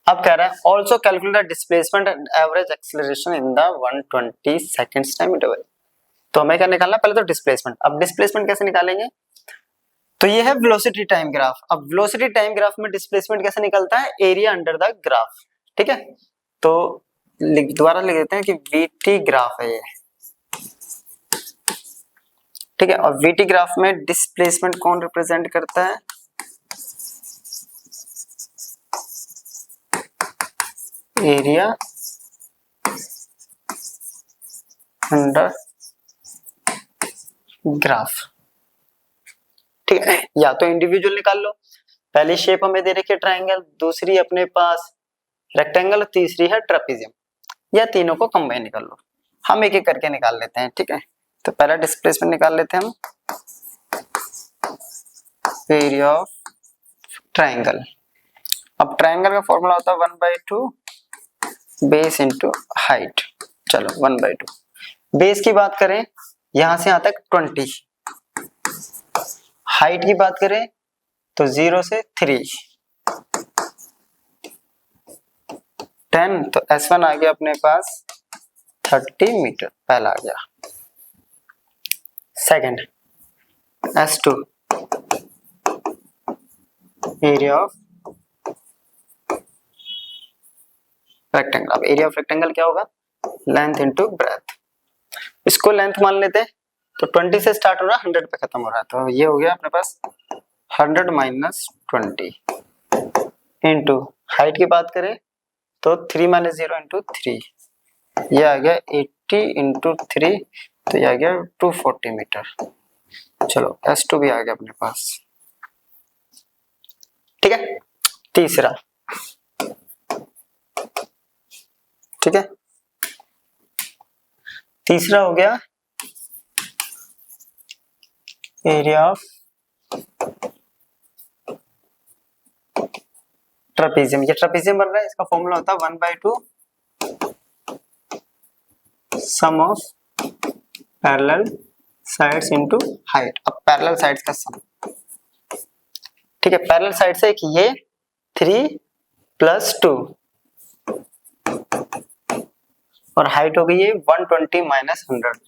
अब कह रहा है also calculate the displacement and average acceleration in the 120 seconds time interval. तो हमें क्या निकालना है, पहले तो डिस्प्लेसमेंट। अब डिस्प्लेसमेंट कैसे निकालेंगे, तो ये है वेलोसिटी टाइम ग्राफ। अब वेलोसिटी टाइम ग्राफ में डिस्प्लेसमेंट कैसे निकलता है, एरिया अंडर द ग्राफ। ठीक है, तो दोबारा लिख देते हैं कि वीटी ग्राफ है ये। ठीक है, और वीटी ग्राफ में डिस्प्लेसमेंट कौन रिप्रेजेंट करता है, एरिया अंडर ग्राफ। ठीक है, या तो इंडिविजुअल निकाल लो। पहली शेप हमें दे रखी है ट्रायंगल, दूसरी अपने पास रेक्टेंगल, तीसरी है ट्रेपेजियम, या तीनों को कंबाइन निकाल लो। हम एक एक करके निकाल लेते हैं। ठीक है, तो पहला डिस्प्लेसमेंट निकाल लेते हैं हम, एरिया ऑफ ट्रायंगल। अब ट्रायंगल का फॉर्मूला होता है 1/2 बेस इंटू हाइट। चलो 1/2। बेस की बात करें यहां से यहां तक 20, हाइट की बात करें तो 0 से 3 10, तो S1 आ गया अपने पास 30 मीटर, पहला आ गया। Second S2 area of rectangle. अब एरिया ऑफ रेक्टेंगल क्या होगा, लेंथ इनटू ब्रेथ। इसको लेंथ मान लेते हैं, तो 20 से स्टार्ट हो रहा है, 100 पे खत्म हो रहा है, तो ये हो गया अपने पास 100 माइनस 20 इंटू हाइट की बात करें तो 3 माइनस 0 इंटू 3, ये आ गया 80 इंटू 3, तो ये आ गया 240 मीटर। चलो S2 भी आ गया अपने पास। ठीक है, तीसरा। ठीक है, तीसरा हो गया एरिया ऑफ ट्रेपेजियम। ये ट्रेपेजियम बन रहा है, इसका फॉर्मूला होता है 1/2 sum of parallel sides into height. अब पैरेलल साइड्स का सम। ठीक है, पैरेलल साइड से एक ये 3 + 2 और हाइट हो गई है 120 माइनस 100,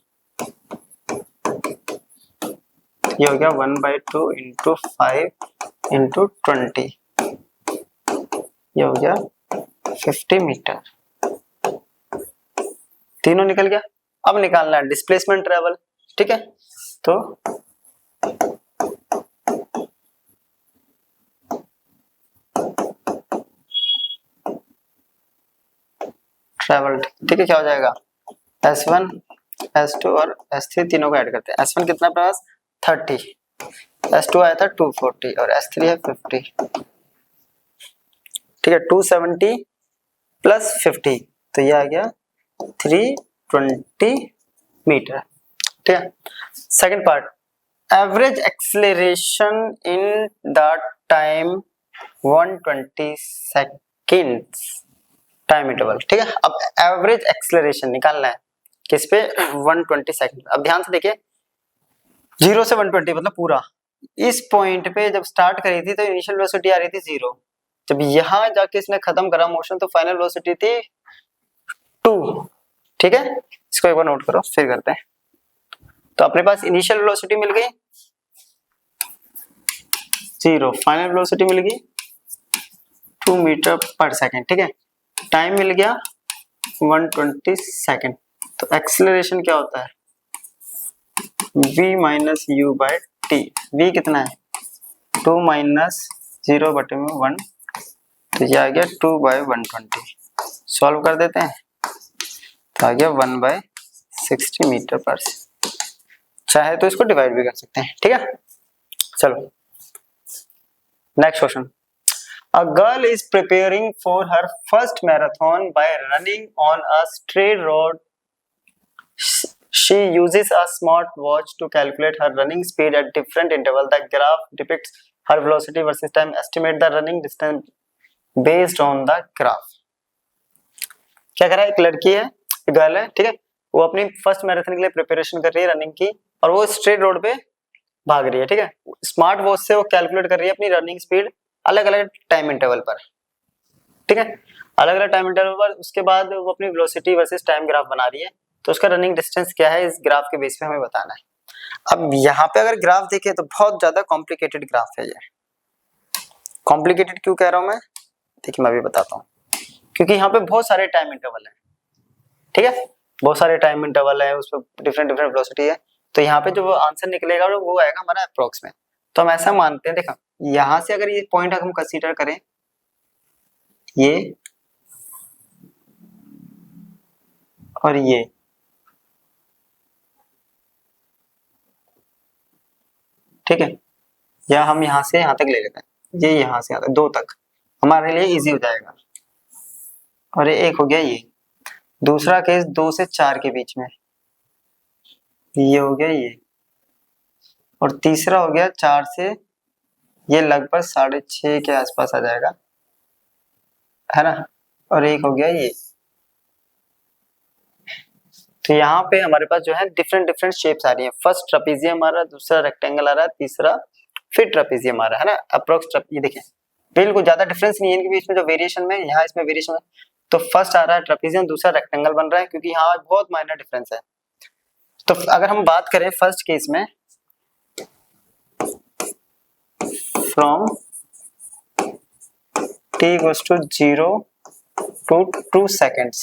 ये हो गया 1/2 इंटू 5 इंटू 20, ये हो गया 50 मीटर। तीनों निकल गया। अब निकालना है डिस्प्लेसमेंट ट्रेवल, ठीक है। तो ट्रेवल, ठीक है, क्या हो जाएगा S1 S2 और S3 तीनों को ऐड करते हैं। S1 कितना पास 30, S2 आया था 240 और S3 है 50, ठीक है। 270 प्लस 50 तो ये आ गया 320 मीटर, ठीक है। Second part, average acceleration in the time 120 seconds time interval, ठीक है। अब एवरेज एक्सेलरेशन निकालना है किस पे 120 सेकेंड। अब ध्यान से देखिए 0 से 120 मतलब पूरा, इस पॉइंट पे जब स्टार्ट करी थी तो इनिशियल वेलोसिटी आ रही थी 0, जब यहां जाके इसने खत्म करा मोशन तो फाइनल वेलोसिटी थी 2, ठीक है। इसको एक बार नोट करो फिर करते हैं। तो अपने पास इनिशियल वेलोसिटी मिल गई 0, फाइनल वेलोसिटी मिल गई 2 मीटर पर सेकेंड, ठीक है। टाइम मिल गया 120 सेकेंड। तो एक्सेलरेशन क्या होता है v minus u by t. v कितना है 2 माइनस 0 बटे में 1, तो ये आ गया 2 बाय 120। सॉल्व कर देते हैं तो आ गया 1 बाय 60 मीटर पर सेकेंड। चाहे तो इसको डिवाइड भी कर सकते हैं, ठीक है। चलो next question, a girl is preparing for her first marathon by running on a straight road. She uses a smart watch to calculate her running speed at different intervals. The graph depicts her velocity versus time. Estimate the running distance based on the graph. क्या कर रहा है, एक लड़की है, एक girl है, ठीक है। वो अपनी फर्स्ट मैराथन के लिए प्रिपरेशन कर रही है रनिंग की, और वो स्ट्रेट रोड पे भाग रही है, ठीक है। स्मार्ट वॉच से वो कैलकुलेट कर रही है अपनी रनिंग स्पीड अलग अलग टाइम इंटरवल पर, ठीक है, अलग अलग टाइम इंटरवल पर। उसके बाद वो अपनी वेलोसिटी वर्सेस टाइम ग्राफ बना रही है, तो उसका रनिंग डिस्टेंस क्या है इस ग्राफ के बेस पे हमें बताना है। अब यहाँ पे अगर ग्राफ देखें तो बहुत ज्यादा कॉम्प्लिकेटेड ग्राफ है ये। कॉम्प्लिकेटेड क्यों कह रहा हूं मैं, देखिए मैं भी बताता हूँ। क्योंकि यहाँ पे बहुत सारे टाइम इंटरवल है, ठीक है, बहुत सारे टाइम इंटरवल है, उस पर डिफरेंट डिफरेंट वेलोसिटी है। तो यहाँ पे जो आंसर निकलेगा वो आएगा हमारा अप्रोक्स में। तो हम ऐसा मानते हैं, देखा यहाँ से अगर ये पॉइंट हम कंसीडर करें, ये और ये, ठीक है, या हम यहाँ से यहाँ तक ले लेते हैं, ये यहाँ से यहाँ तक 2 तक हमारे लिए इजी हो जाएगा। और एक हो गया ये, दूसरा केस 2 से 4 के बीच में, ये हो गया ये, और तीसरा हो गया 4 से ये लगभग 6.5 के आसपास आ जाएगा, है ना। और एक हो गया ये। तो यहाँ पे हमारे पास जो है डिफरेंट डिफरेंट शेप्स आ रही है। फर्स्ट ट्रापेजियम आ रहा है, दूसरा रेक्टेंगल आ रहा है, तीसरा फिर ट्रापेजियम आ रहा है ना, अप्रोक्स। ये देखें बिल्कुल ज्यादा डिफरेंस नहीं है इनके बीच में जो वेरिएशन में, यहाँ इसमें वेरिएशन है। तो फर्स्ट आ रहा है ट्रापेजियम, दूसरा रेक्टेंगल बन रहा है, क्योंकि यहाँ बहुत माइनर डिफरेंस है। तो अगर हम बात करें फर्स्ट केस में, from t equals to 0 to 2 seconds,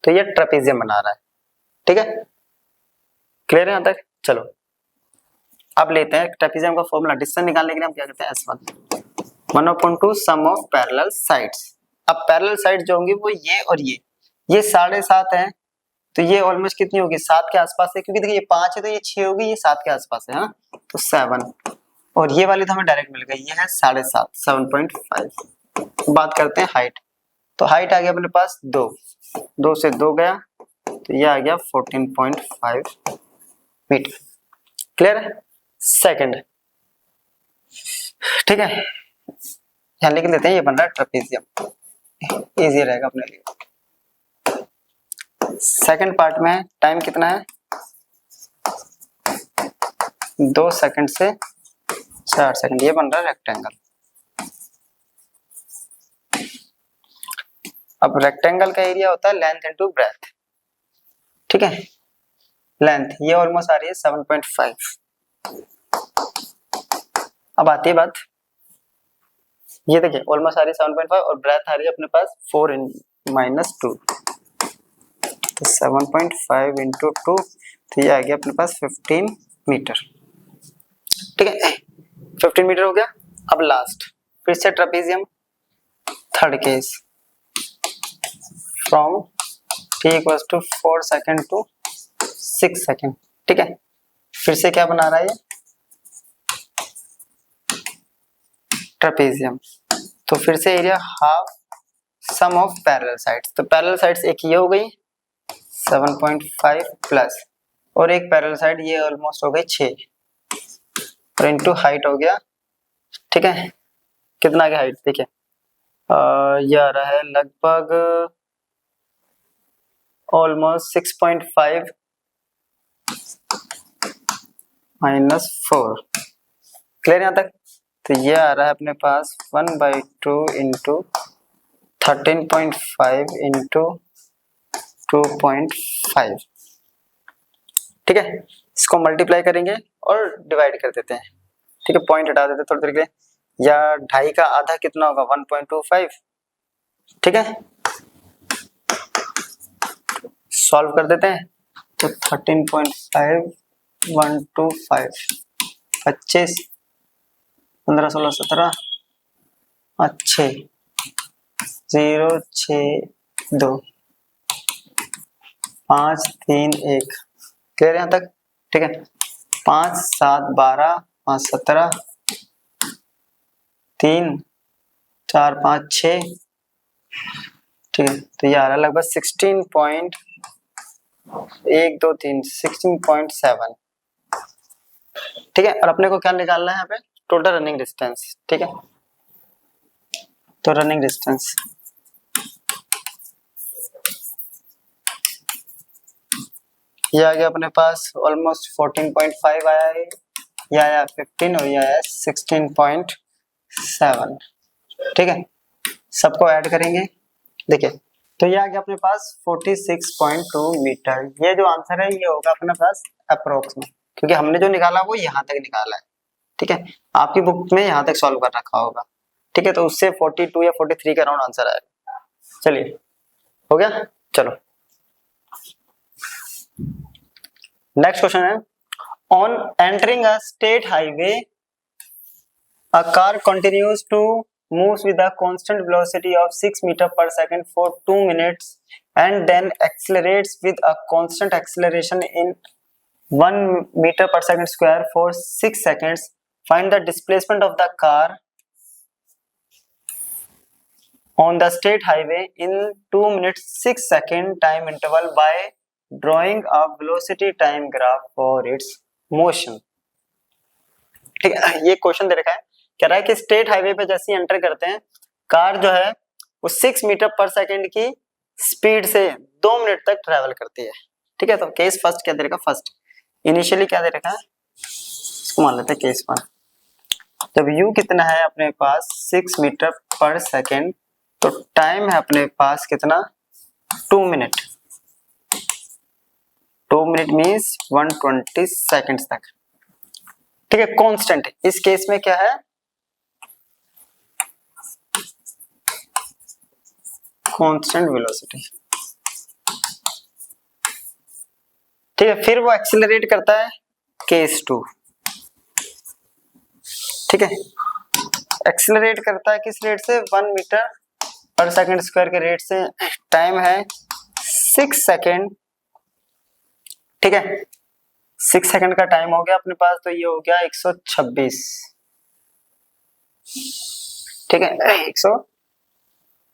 तो ये ट्रापेजियम बना रहा है, ठीक है। क्लियर है यहाँ तक। चलो अब लेते हैं ट्रापेजियम का फॉर्मूला। डिस्टेंस निकालने के लिए हम क्या करते हैं, S1 1/2 sum of parallel sides. अब पैरेलल साइड जो होंगी वो ये और ये 7.5 है, तो ये ऑलमोस्ट कितनी होगी 7 के आसपास है, क्योंकि देखिए ये 5 है तो ये 6 होगी, ये 7 के आसपास है ना, तो 7। और ये वाली तो हमें डायरेक्ट मिल गई, ये है 7.5 7.5। बात करते हैं हाइट, तो हाइट आ गया अपने पास 2 से 2 गया, तो ये आ गया 14.5 मीटर। क्लियर है। सेकंड, ठीक है, यहाँ लिख देते हैं, ये बन रहा है ट्रापेजियम, इजी रहेगा अपने लिए। सेकंड पार्ट में टाइम कितना है 2 सेकंड से 4 सेकंड, ये बन रहा है रेक्टेंगल। अब रेक्टेंगल का एरिया होता है लेंथ इनटू ब्रेथ, ठीक है। लेंथ ये ऑलमोस्ट आ रही है 7.5। अब आती है बात, ये देखिए ऑलमोस्ट आ रही है 7.5 और ब्रेथ आ रही है अपने पास 4 - 2। तो 7.5 इंटू 2, तो ये आ गया अपने पास 15 मीटर। ठीक है, 15 मीटर हो गया। अब लास्ट फिर से trapezium, third case, from t equals to 4 second to 6 second. ठीक है, फिर से क्या बना रहा है ये ट्रेपेजियम, तो फिर से area half sum of parallel sides, तो पैरेलल साइड्स एक ये हो गई 7.5 प्लस, और एक पैरेलल साइड ये ऑलमोस्ट हो गई 6, और इनटू हाइट हो गया। ठीक है, कितना आ गया हाइट देखिए, ये आ रहा है लगभग ऑलमोस्ट 6.5 माइनस 4। क्लियर यहाँ तक? तो ये आ रहा है अपने पास 1/2 इंटू 13.5 इंटू 2.5। ठीक है, इसको मल्टीप्लाई करेंगे और डिवाइड कर देते हैं। ठीक है, पॉइंट हटा देते थोड़ी देर के लिए, या 2.5 का आधा कितना होगा 1.25। ठीक है, सॉल्व कर देते हैं, तो 13.5 125 25 15 16 17 अच्छे 0 6 2 5 3 1। क्लियर यहाँ तक? ठीक है, 5 7 12 5 17 3 4 5 6। ठीक है, तो ये आ रहा है लगभग 16.7। ठीक है, और अपने को क्या निकालना है यहाँ पे, टोटल रनिंग डिस्टेंस। ठीक है, तो रनिंग डिस्टेंस ये आ गया अपने पास ऑलमोस्ट 14.5 आया है, ये आया 15 और ये आया 16.7। ठीक है, सबको ऐड करेंगे, देखिए तो ये आ गया अपने पास 46.2 मीटर। ये जो आंसर है ये होगा अपने पास अप्रोक्स में, क्योंकि हमने जो निकाला वो यहाँ तक निकाला है। ठीक है, आपकी बुक में यहाँ तक सॉल्व कर रखा होगा। ठीक है, तो उससे 42 या 43 के अराउंड आंसर आएगा। चलिए हो गया, चलो नेक्स्ट क्वेश्चन है, on entering a state highway a car continues to moves with a constant velocity of 6 meter per second for 2 minutes and then accelerates with a constant acceleration in 1 meter per second square for 6 seconds. Find the displacement of the car on the state highway in 2 minutes 6 second time interval by drawing a velocity time graph for its motion। ठीक है, ये question दे रखा है, कह रहा है कि state highway पे जैसे ही एंटर करते हैं, कार जो है वो 6 मीटर पर सेकंड की स्पीड से 2 मिनट तक ट्रेवल करती है। ठीक है, तो केस फर्स्ट क्या दे रखा, फर्स्ट इनिशियली क्या दे रखा है, इसको मान लेते हैं केस 1। जब u कितना है अपने पास 6 मीटर पर सेकंड, तो टाइम है अपने पास कितना 2 मिनट। 2 मिनट मीन्स 120 सेकंड्स तक। ठीक है, कांस्टेंट इस केस में क्या है, कांस्टेंट वेलोसिटी। ठीक है, फिर वो एक्सेलरेट करता है केस 2। ठीक है, एक्सेलरेट करता है किस रेट से 1 मीटर पर सेकंड स्क्वायर के रेट से, टाइम है 6 सेकंड। ठीक है, 6 सेकंड का टाइम हो गया अपने पास, तो ये हो गया 126। ठीक है, 100,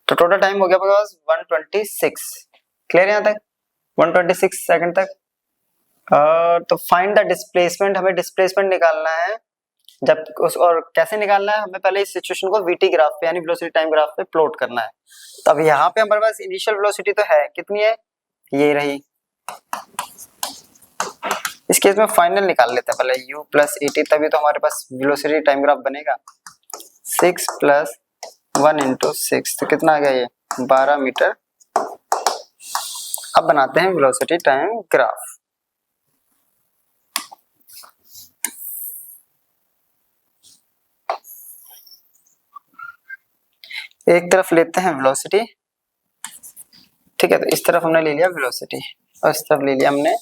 तो टोटल टाइम हो गया अपने पास 126। क्लियर यहाँ तक, 126 सेकंड तक। तो फाइंड द डिस्प्लेसमेंट, हमें डिस्प्लेसमेंट निकालना है। जब उस और कैसे निकालना है, हमें पहले इस सिचुएशन को वीटी ग्राफ पे यानी वेलोसिटी टाइम ग्राफ पे प्लॉट करना है। तो अब यहाँ पे हमारे पास इनिशियल वेलोसिटी तो है, कितनी है, ये रही। इस केस में फाइनल निकाल लेते हैं पहले u प्लस ए टी, तभी तो हमारे पास वेलोसिटी टाइम ग्राफ बनेगा। 6 प्लस 1 इंटू 6, तो कितना आ गया ये 12 मीटर। अब बनाते हैं वेलोसिटी टाइम ग्राफ। एक तरफ लेते हैं वेलोसिटी, ठीक है, तो इस तरफ हमने ले लिया वेलोसिटी और इस तरफ ले लिया हमने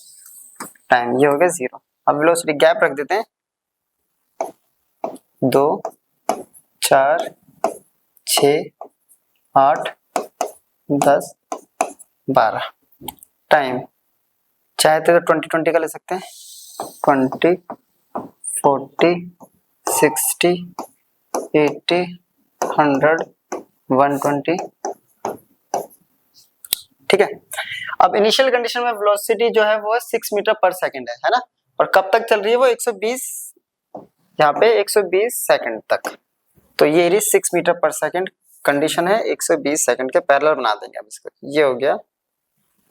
टाइम, ये हो गया 0। अब वेलोसिटी गैप रख देते हैं, 2 4 6 8 10 12। टाइम चाहते तो 20 का ले सकते हैं, 20 40 60 80 100 120। ठीक है, अब इनिशियल कंडीशन में वेलोसिटी जो है वो 6 मीटर पर सेकंड है ना, और कब तक चल रही है वो 120, यहाँ पे 120 सेकंड तक। तो ये रही 6 मीटर पर सेकंड कंडीशन है, 120 सेकंड के पैरेलल बना देंगे अब इसको, ये हो गया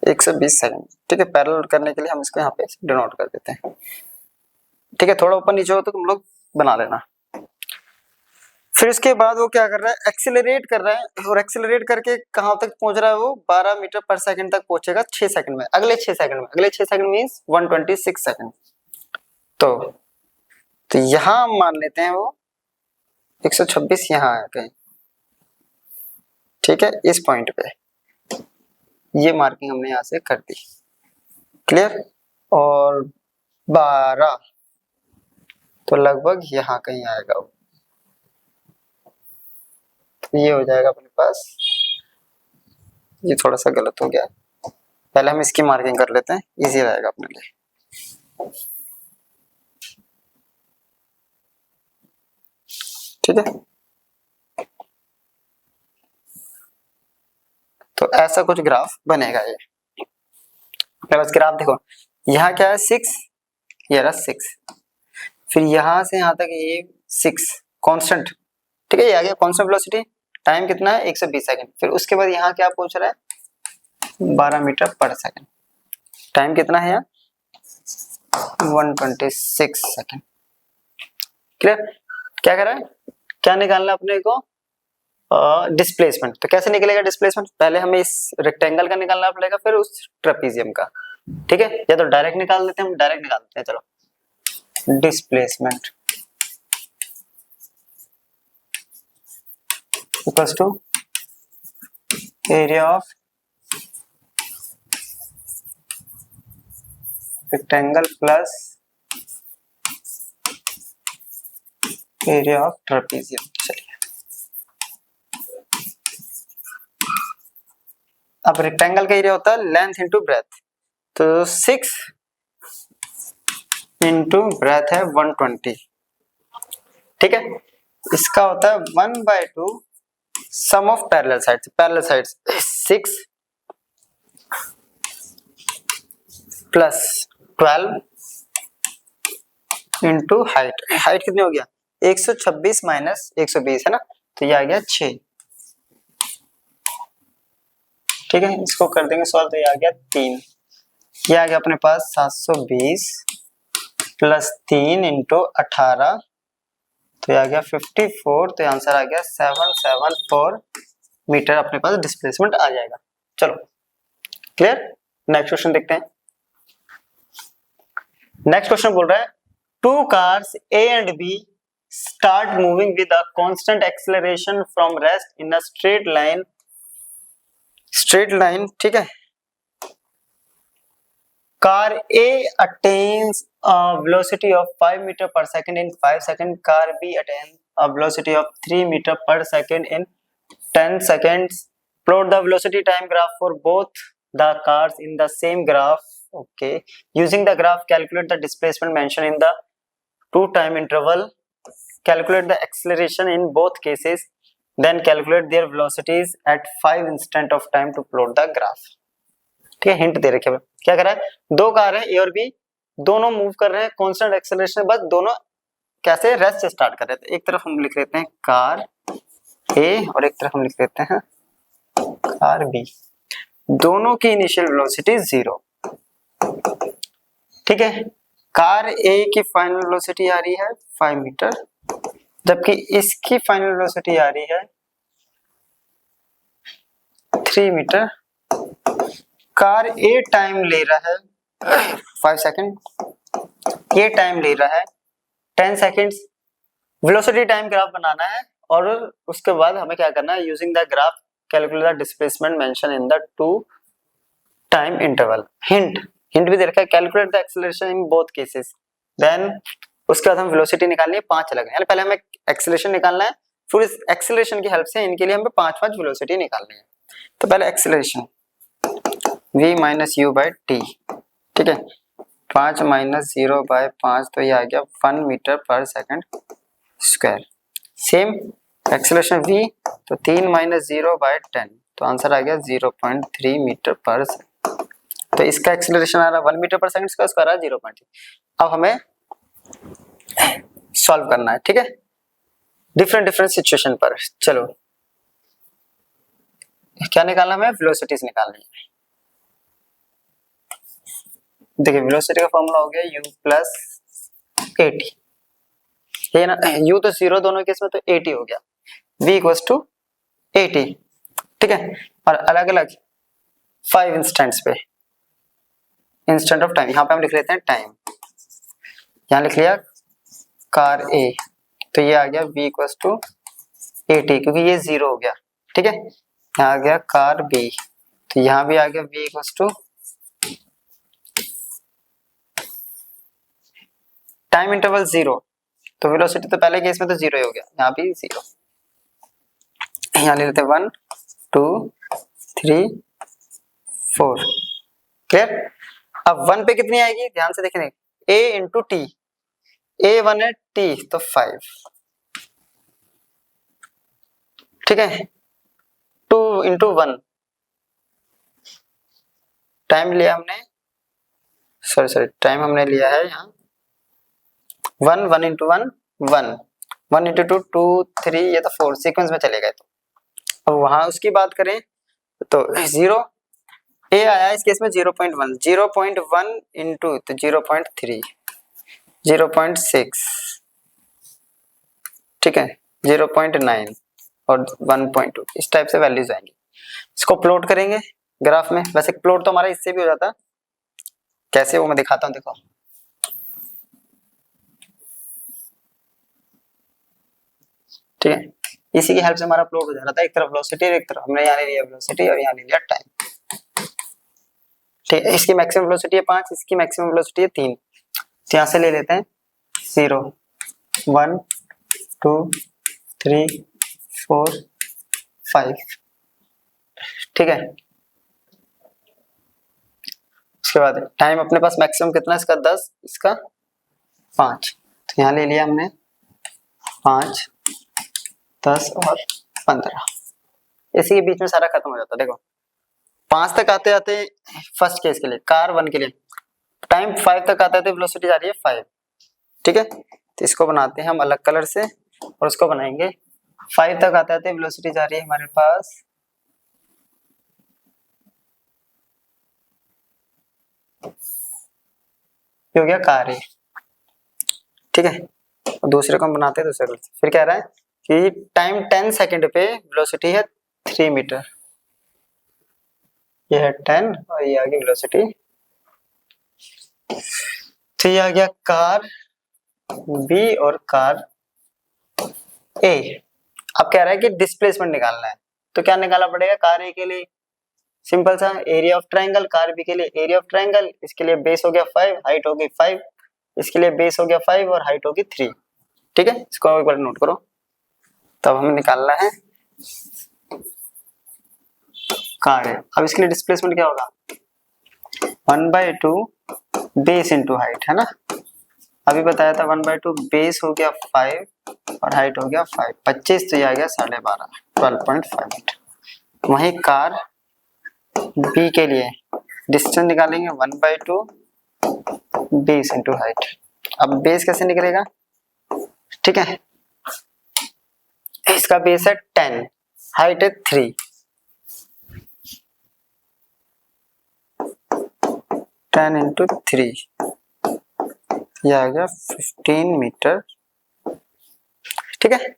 120 सेकंड। ठीक है, पैरेलल करने के लिए हम इसको यहाँ पे डिनोट कर देते हैं। ठीक है, थोड़ा ऊपर नीचे हो तो तुम लोग बना लेना। फिर इसके बाद वो क्या कर रहा है, एक्सीलरेट कर रहा है, और एक्सीलरेट करके कहां तक पहुंच रहा है वो 12 मीटर पर सेकंड तक पहुंचेगा 6 सेकंड में, अगले 6 सेकंड में, अगले 6 सेकंड मींस 126 सेकंड। तो यहां हम मान लेते हैं वो 126 यहां है कहीं। ठीक है, इस पॉइंट पे ये मार्किंग हमने यहां से कर दी, क्लियर। और 12 तो लगभग यहां कहीं आएगा वो, ये हो जाएगा अपने पास, ये थोड़ा सा गलत हो गया, पहले हम इसकी मार्किंग कर लेते हैं, इजी रहेगा अपने लिए। ठीक है, तो ऐसा कुछ ग्राफ बनेगा ये। अपने पास ग्राफ देखो, यहाँ क्या है 6, ये रहा 6, फिर यहां से यहां तक ये 6 कांस्टेंट। ठीक है, ये आ गया कांस्टेंट वेलोसिटी, टाइम कितना है 120 सेकंड। फिर उसके बाद यहाँ क्या पूछ रहा है 12 मीटर पर सेकंड, टाइम कितना है यहाँ 126 सेकंड। क्लियर, क्या कर रहा है, क्या निकालना अपने को, डिस्प्लेसमेंट। तो कैसे निकलेगा डिस्प्लेसमेंट, पहले हमें इस रेक्टेंगल का निकालना पड़ेगा, फिर उस ट्रेपीजियम का। ठीक है, या तो डायरेक्ट निकाल देते हैं, हम डायरेक्ट निकाल देते हैं, चलो। Displacement equals to area of rectangle plus area of trapezium. चलिए, अब रेक्टेंगल का एरिया होता है लेंथ इंटू ब्रेथ, तो 6 इंटू ब्रेथ है 120। ठीक है, इसका होता है 1/2 sum of parallel sides, parallel sides 6 plus 12 into height, height कितनी हो गया 126 माइनस 120 है ना, तो ये आ गया 6। ठीक है, इसको कर देंगे सॉल्व, तो ये आ गया 3, ये आ गया अपने पास 720 प्लस 3 इंटू 18, तो ये आ गया 54, तो आंसर आ गया 774 मीटर अपने पास डिस्प्लेसमेंट आ जाएगा। चलो, क्लियर। नेक्स्ट क्वेश्चन देखते हैं। नेक्स्ट क्वेश्चन बोल रहा है, two cars A and B start moving with a constant acceleration from rest in a straight line, ठीक है। Car A attains a velocity of 5 meter per second in 5 seconds. Car B attains a velocity of 3 meter per second in 10 seconds. Plot the velocity time graph for both the cars in the same graph. Okay. Using the graph, calculate the displacement mentioned in the two time interval. Calculate the acceleration in both cases. Then calculate their velocities at 5 instant of time to plot the graph. ठीक है, hint दे रखे हैं, क्या कर रहा है, दो car है ए और बी, दोनों मूव कर रहे हैं कांस्टेंट एक्सेलरेशन, बस दोनों कैसे रेस्ट से स्टार्ट कर रहे थे। एक तरफ हम लिख लेते हैं कार ए और एक तरफ हम लिख लेते हैं कार बी, दोनों की इनिशियल वेलोसिटी 0। ठीक है, कार ए की फाइनल वेलोसिटी आ रही है 5 मीटर, जबकि इसकी फाइनल वेलोसिटी आ रही है 3 मीटर। कार ए टाइम ले रहा है 5 सेकेंड, ये टाइम ले रहा है 10 सेकेंड्स। वेलोसिटी टाइम ग्राफ बनाना है और उसके बाद हमें क्या करना है, using the graph calculate the displacement mention in the two time interval. Hint भी दे रखा है, calculate the acceleration in both cases. Then उसके बाद हम वेलोसिटी निकालनी है 5 अलग है, पहले हमें एक्सेलरेशन निकालना है, फिर इस एक्सेलरेशन की हेल्प से इनके लिए हमें 5 वेलोसिटी निकालनी है। तो पहले acceleration v minus u by t, ठीक है, 5 माइनस 0/5 तो ये आ गया 1 metre per second square. Same acceleration v, तो 3 माइनस 0/10 तो आंसर आ गया 0.3 मीटर पर सेकंड। तो इसका एक्सेलरेशन आ रहा है 1 मीटर पर सेकंड, इसका आ रहा है 0.3। अब हमें सॉल्व करना है, ठीक है, डिफरेंट सिचुएशन पर। चलो क्या निकालना है, वेलोसिटीज निकालनी है। देखिए वेलोसिटी का फॉर्मूला हो गया u प्लस at, ये ना u तो 0 दोनों केस में, तो 80 हो गया, v इक्वल्स टू 80, ठीक है। और अलग अलग 5 इंस्टेंट्स पे, इंस्टेंट ऑफ टाइम, यहाँ पे हम लिख लेते हैं टाइम, यहाँ लिख लिया कार A, तो ये आ गया v इक्वल्स टू 80 क्योंकि ये 0 हो गया, ठीक है। यहाँ आ गया कार B, तो यहाँ भी आ गया v equals to time interval 0, तो वेलोसिटी तो पहले केस में तो 0 ही हो गया, यहाँ भी 0, यहाँ ले लेते 1 2 3 4, क्लियर। अब 1 पे कितनी आएगी, ध्यान से देखेंगे, a इंटू टी, a 1 है, t तो 5, ठीक है, 2 इंटू 1, टाइम लिया हमने, सॉरी टाइम हमने लिया है यहाँ 1 इंटू 1 1, 1 इंटू 2 2 3, ये तो 4 सीक्वेंस में चले गए। तो अब वहां उसकी बात करें तो 0, a आया इस केस में 0.1, 0.1 इंटू तो 0.3, 0.6, ठीक है, 0.9 और 1.2, इस टाइप से वैल्यूज आएंगी। इसको प्लॉट करेंगे ग्राफ में, वैसे प्लॉट तो हमारा इससे भी हो जाता, कैसे वो मैं दिखाता हूँ, देखो ठीक है, इसी की हेल्प से हमारा प्लॉट हो जा रहा था, एक तरफ वेलोसिटी और एक तरफ हमने यहाँ ले लिया वेलोसिटी और यहाँ ले लिया टाइम, ठीक है। इसकी मैक्सिमम वेलोसिटी है 5, इसकी मैक्सिमम वेलोसिटी है 3, तो यहाँ से ले लेते हैं 0 1 2 3 4 5, ठीक है। उसके बाद टाइम अपने पास मैक्सिमम कितना है, इसका 10, इसका 5, तो यहाँ ले लिया हमने 5 10 और 15, इसी के बीच में सारा खत्म हो जाता है। देखो 5 तक आते आते फर्स्ट केस के लिए, कार 1 के लिए टाइम 5 तक आते आते वेलोसिटी जा रही है 5, ठीक है, तो इसको बनाते हैं हम अलग कलर से और उसको बनाएंगे 5 तक आते आते वेलोसिटी जा रही है हमारे पास ये हो गया कार है, ठीक है। और दूसरे को हम बनाते हैं दूसरे कलर से, फिर कह रहा है कि टाइम 10 सेकंड पे वेलोसिटी है 3 मीटर, ये है 10 और ये आ गई वेलोसिटी, तो ये आ गया कार B और कार A। अब कह रहा है कि डिस्प्लेसमेंट निकालना है, तो क्या निकालना पड़ेगा, कार A के लिए सिंपल सा area of triangle, car B के लिए एरिया ऑफ ट्रायंगल, इसके लिए बेस हो गया 5, हाइट होगी 5, इसके लिए बेस हो गया 5 और हाइट होगी 3, ठीक है, इसको एक बार नोट करो। तब हमें निकालना है कार है, अब इसके लिए डिस्प्लेसमेंट क्या होगा 1/2 बेस इंटू हाइट, है ना, अभी बताया था 1/2 बेस हो गया 5 और हाइट हो गया 5, 25 तो ये आ गया 12.5, 12.5 मीटर। वहीं कार B के लिए डिस्टेंस निकालेंगे 1/2 बेस इंटू हाइट, अब बेस कैसे निकलेगा, ठीक है, इसका बेस है 10, हाइट है 3, 10 इंटू 3, यह आ गया 15 मीटर, ठीक है।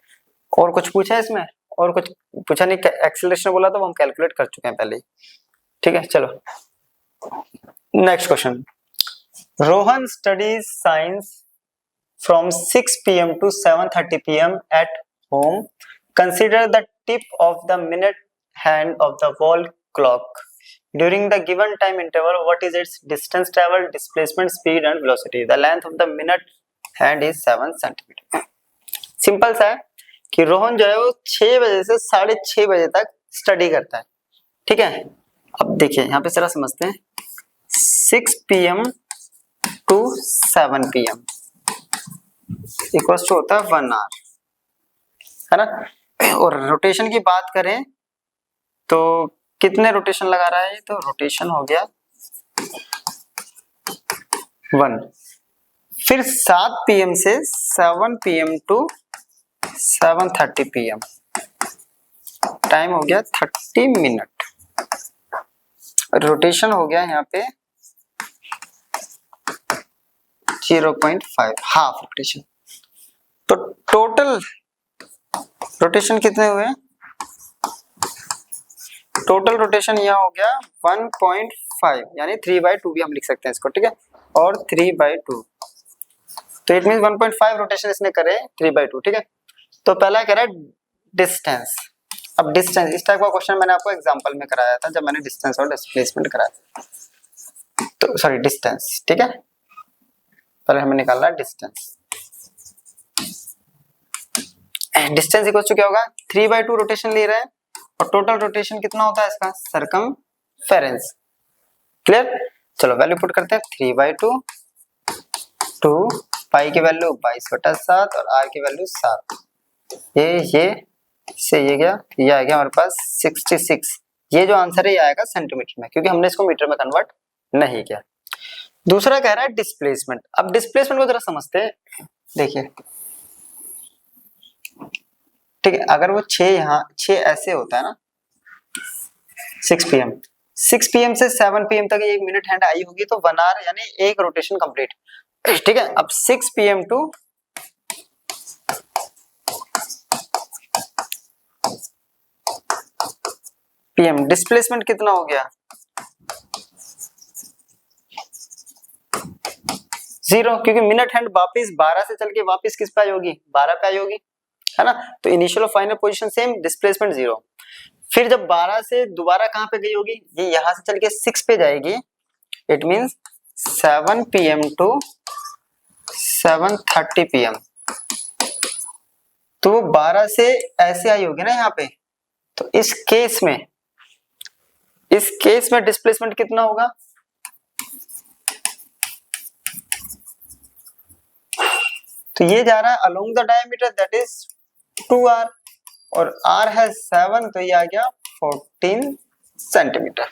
और कुछ पूछा है इसमें, और कुछ पूछा नहीं, एक्सेलरेशन बोला तो वो हम कैलकुलेट कर चुके हैं पहले ही, ठीक है। चलो next question, Rohan studies science from 6 PM to 7:30 PM at home. Consider the tip of the minute hand of the wall clock during the given time interval what is it's distance travel, displacement, speed and velocity. The length of the minute hand is 7 centimetre. Simple सा है कि रोहन जो है वो 6 बजे से 6:30 बजे तक स्टडी करता है, ठीक है। अब देखिए यहाँ पे जरा समझते हैं, 6 PM to 7 PM equals to होता है 1 आवर, है ना। और रोटेशन की बात करें तो कितने रोटेशन लगा रहा है, तो रोटेशन हो गया 1। फिर 7 PM से 7 PM to 7:30 PM टाइम हो गया 30 मिनट। रोटेशन हो गया यहाँ पे 0.5 हाफ रोटेशन। तो टोटल रोटेशन कितने हुए, टोटल रोटेशन यहाँ हो गया 1.5 यानी 3/2 भी हम लिख सकते हैं इसको, ठीक है। और 3/2 तो इट मींस 1.5 रोटेशन इसने करे 3/2, ठीक है। तो पहला कह रहा है डिस्टेंस। अब डिस्टेंस इस टाइप का क्वेश्चन मैंने आपको एग्जांपल में कराया था जब मैंने डिस्टेंस और डिस्प्लेसमेंट कराया था, तो सॉरी डिस्टेंस, ठीक है। पहले हमें निकालना है डिस्टेंस। डिस्टेंस इक्वल टू क्या होगा, 3/2 रोटेशन ले रहे हैं और टोटल रोटेशन कितना होता है इसका, सरकमफेरेंस। क्लियर, चलो वैल्यू पुट करते हैं। 3/2 2 पाई की वैल्यू 22/7 और आर की वैल्यू 7। ये से ये गया, ये आ गया हमारे पास 66। ये जो आंसर है ये आएगा सेंटीमीटर में, क्योंकि हमने इसको मीटर में कन्वर्ट नहीं किया। दूसरा कह रहा है डिस्प्लेसमेंट। अब डिस्प्लेसमेंट को जरा समझते हैं, देखिए ठीक है। अगर वो 6 यहाँ 6 ऐसे होता है ना, 6 PM से 7 PM तक 1 मिनट हैंड आई होगी तो 1 आवर यानी एक रोटेशन कंप्लीट, ठीक है। अब 6 PM टू 6 PM डिस्प्लेसमेंट कितना हो गया, 0, क्योंकि मिनट हैंड वापस 12 से चल के वापस किस पे आई होगी, 12 पे आई होगी, है ना। तो इनिशियल और फाइनल पोजीशन सेम, डिस्प्लेसमेंट 0। फिर जब 12 से दोबारा कहां पे गई होगी, ये यहां से चल के 6 पे जाएगी, it means 7 PM to 7:30 PM। तो वो 12 से ऐसे आई होगी ना यहाँ पे, तो इस केस में डिस्प्लेसमेंट कितना होगा, तो ये जा रहा है along the diameter that is 2R और R है 7, तो ये आ गया 14 सेंटीमीटर।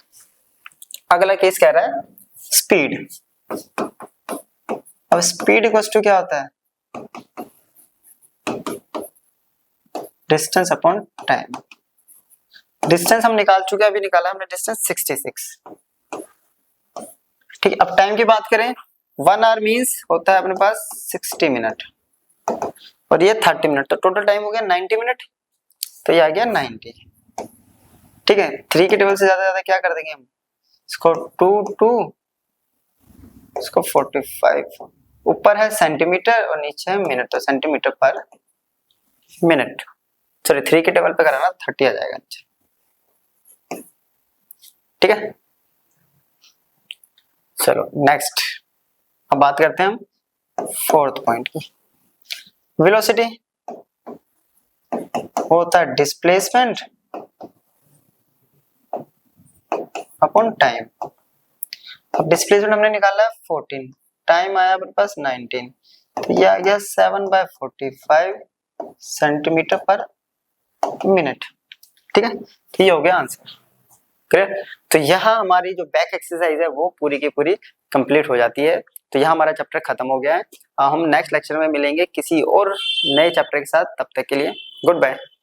अगला केस कह रहा है स्पीड। अब स्पीड इक्वल्स टू क्या होता है, डिस्टेंस अपॉन टाइम। डिस्टेंस हम निकाल चुके हैं, अभी निकाला हमने डिस्टेंस 66, ठीक है। अब टाइम की बात करें, 1 आवर मींस होता है अपने पास 60 मिनट और ये 30 मिनट, तो टोटल टाइम हो गया 90 मिनट, तो ये आ गया 90, ठीक है। 3 के टेबल से ज्यादा क्या कर देंगे हम, इसको 2 इसको 45, ऊपर है सेंटीमीटर और नीचे है मिनट, तो सेंटीमीटर पर मिनट, सॉरी 3 के टेबल पे कराना 30 आ जाएगा नीचे, ठीक है। चलो नेक्स्ट, अब बात करते हैं हम 4th पॉइंट की। वेलोसिटी होता है डिस्प्लेसमेंट अपॉन टाइम। अब डिस्प्लेसमेंट हमने निकाला है 14, टाइम आया अपने पास 19, तो ये आ गया 7/45 सेंटीमीटर पर मिनट, ठीक है। तो ये हो गया आंसर, क्लियर। तो यहाँ हमारी जो बैक एक्सरसाइज है वो पूरी की पूरी कंप्लीट हो जाती है। तो यहाँ हमारा चैप्टर खत्म हो गया है। हम नेक्स्ट लेक्चर में मिलेंगे किसी और नए चैप्टर के साथ, तब तक के लिए गुड बाय।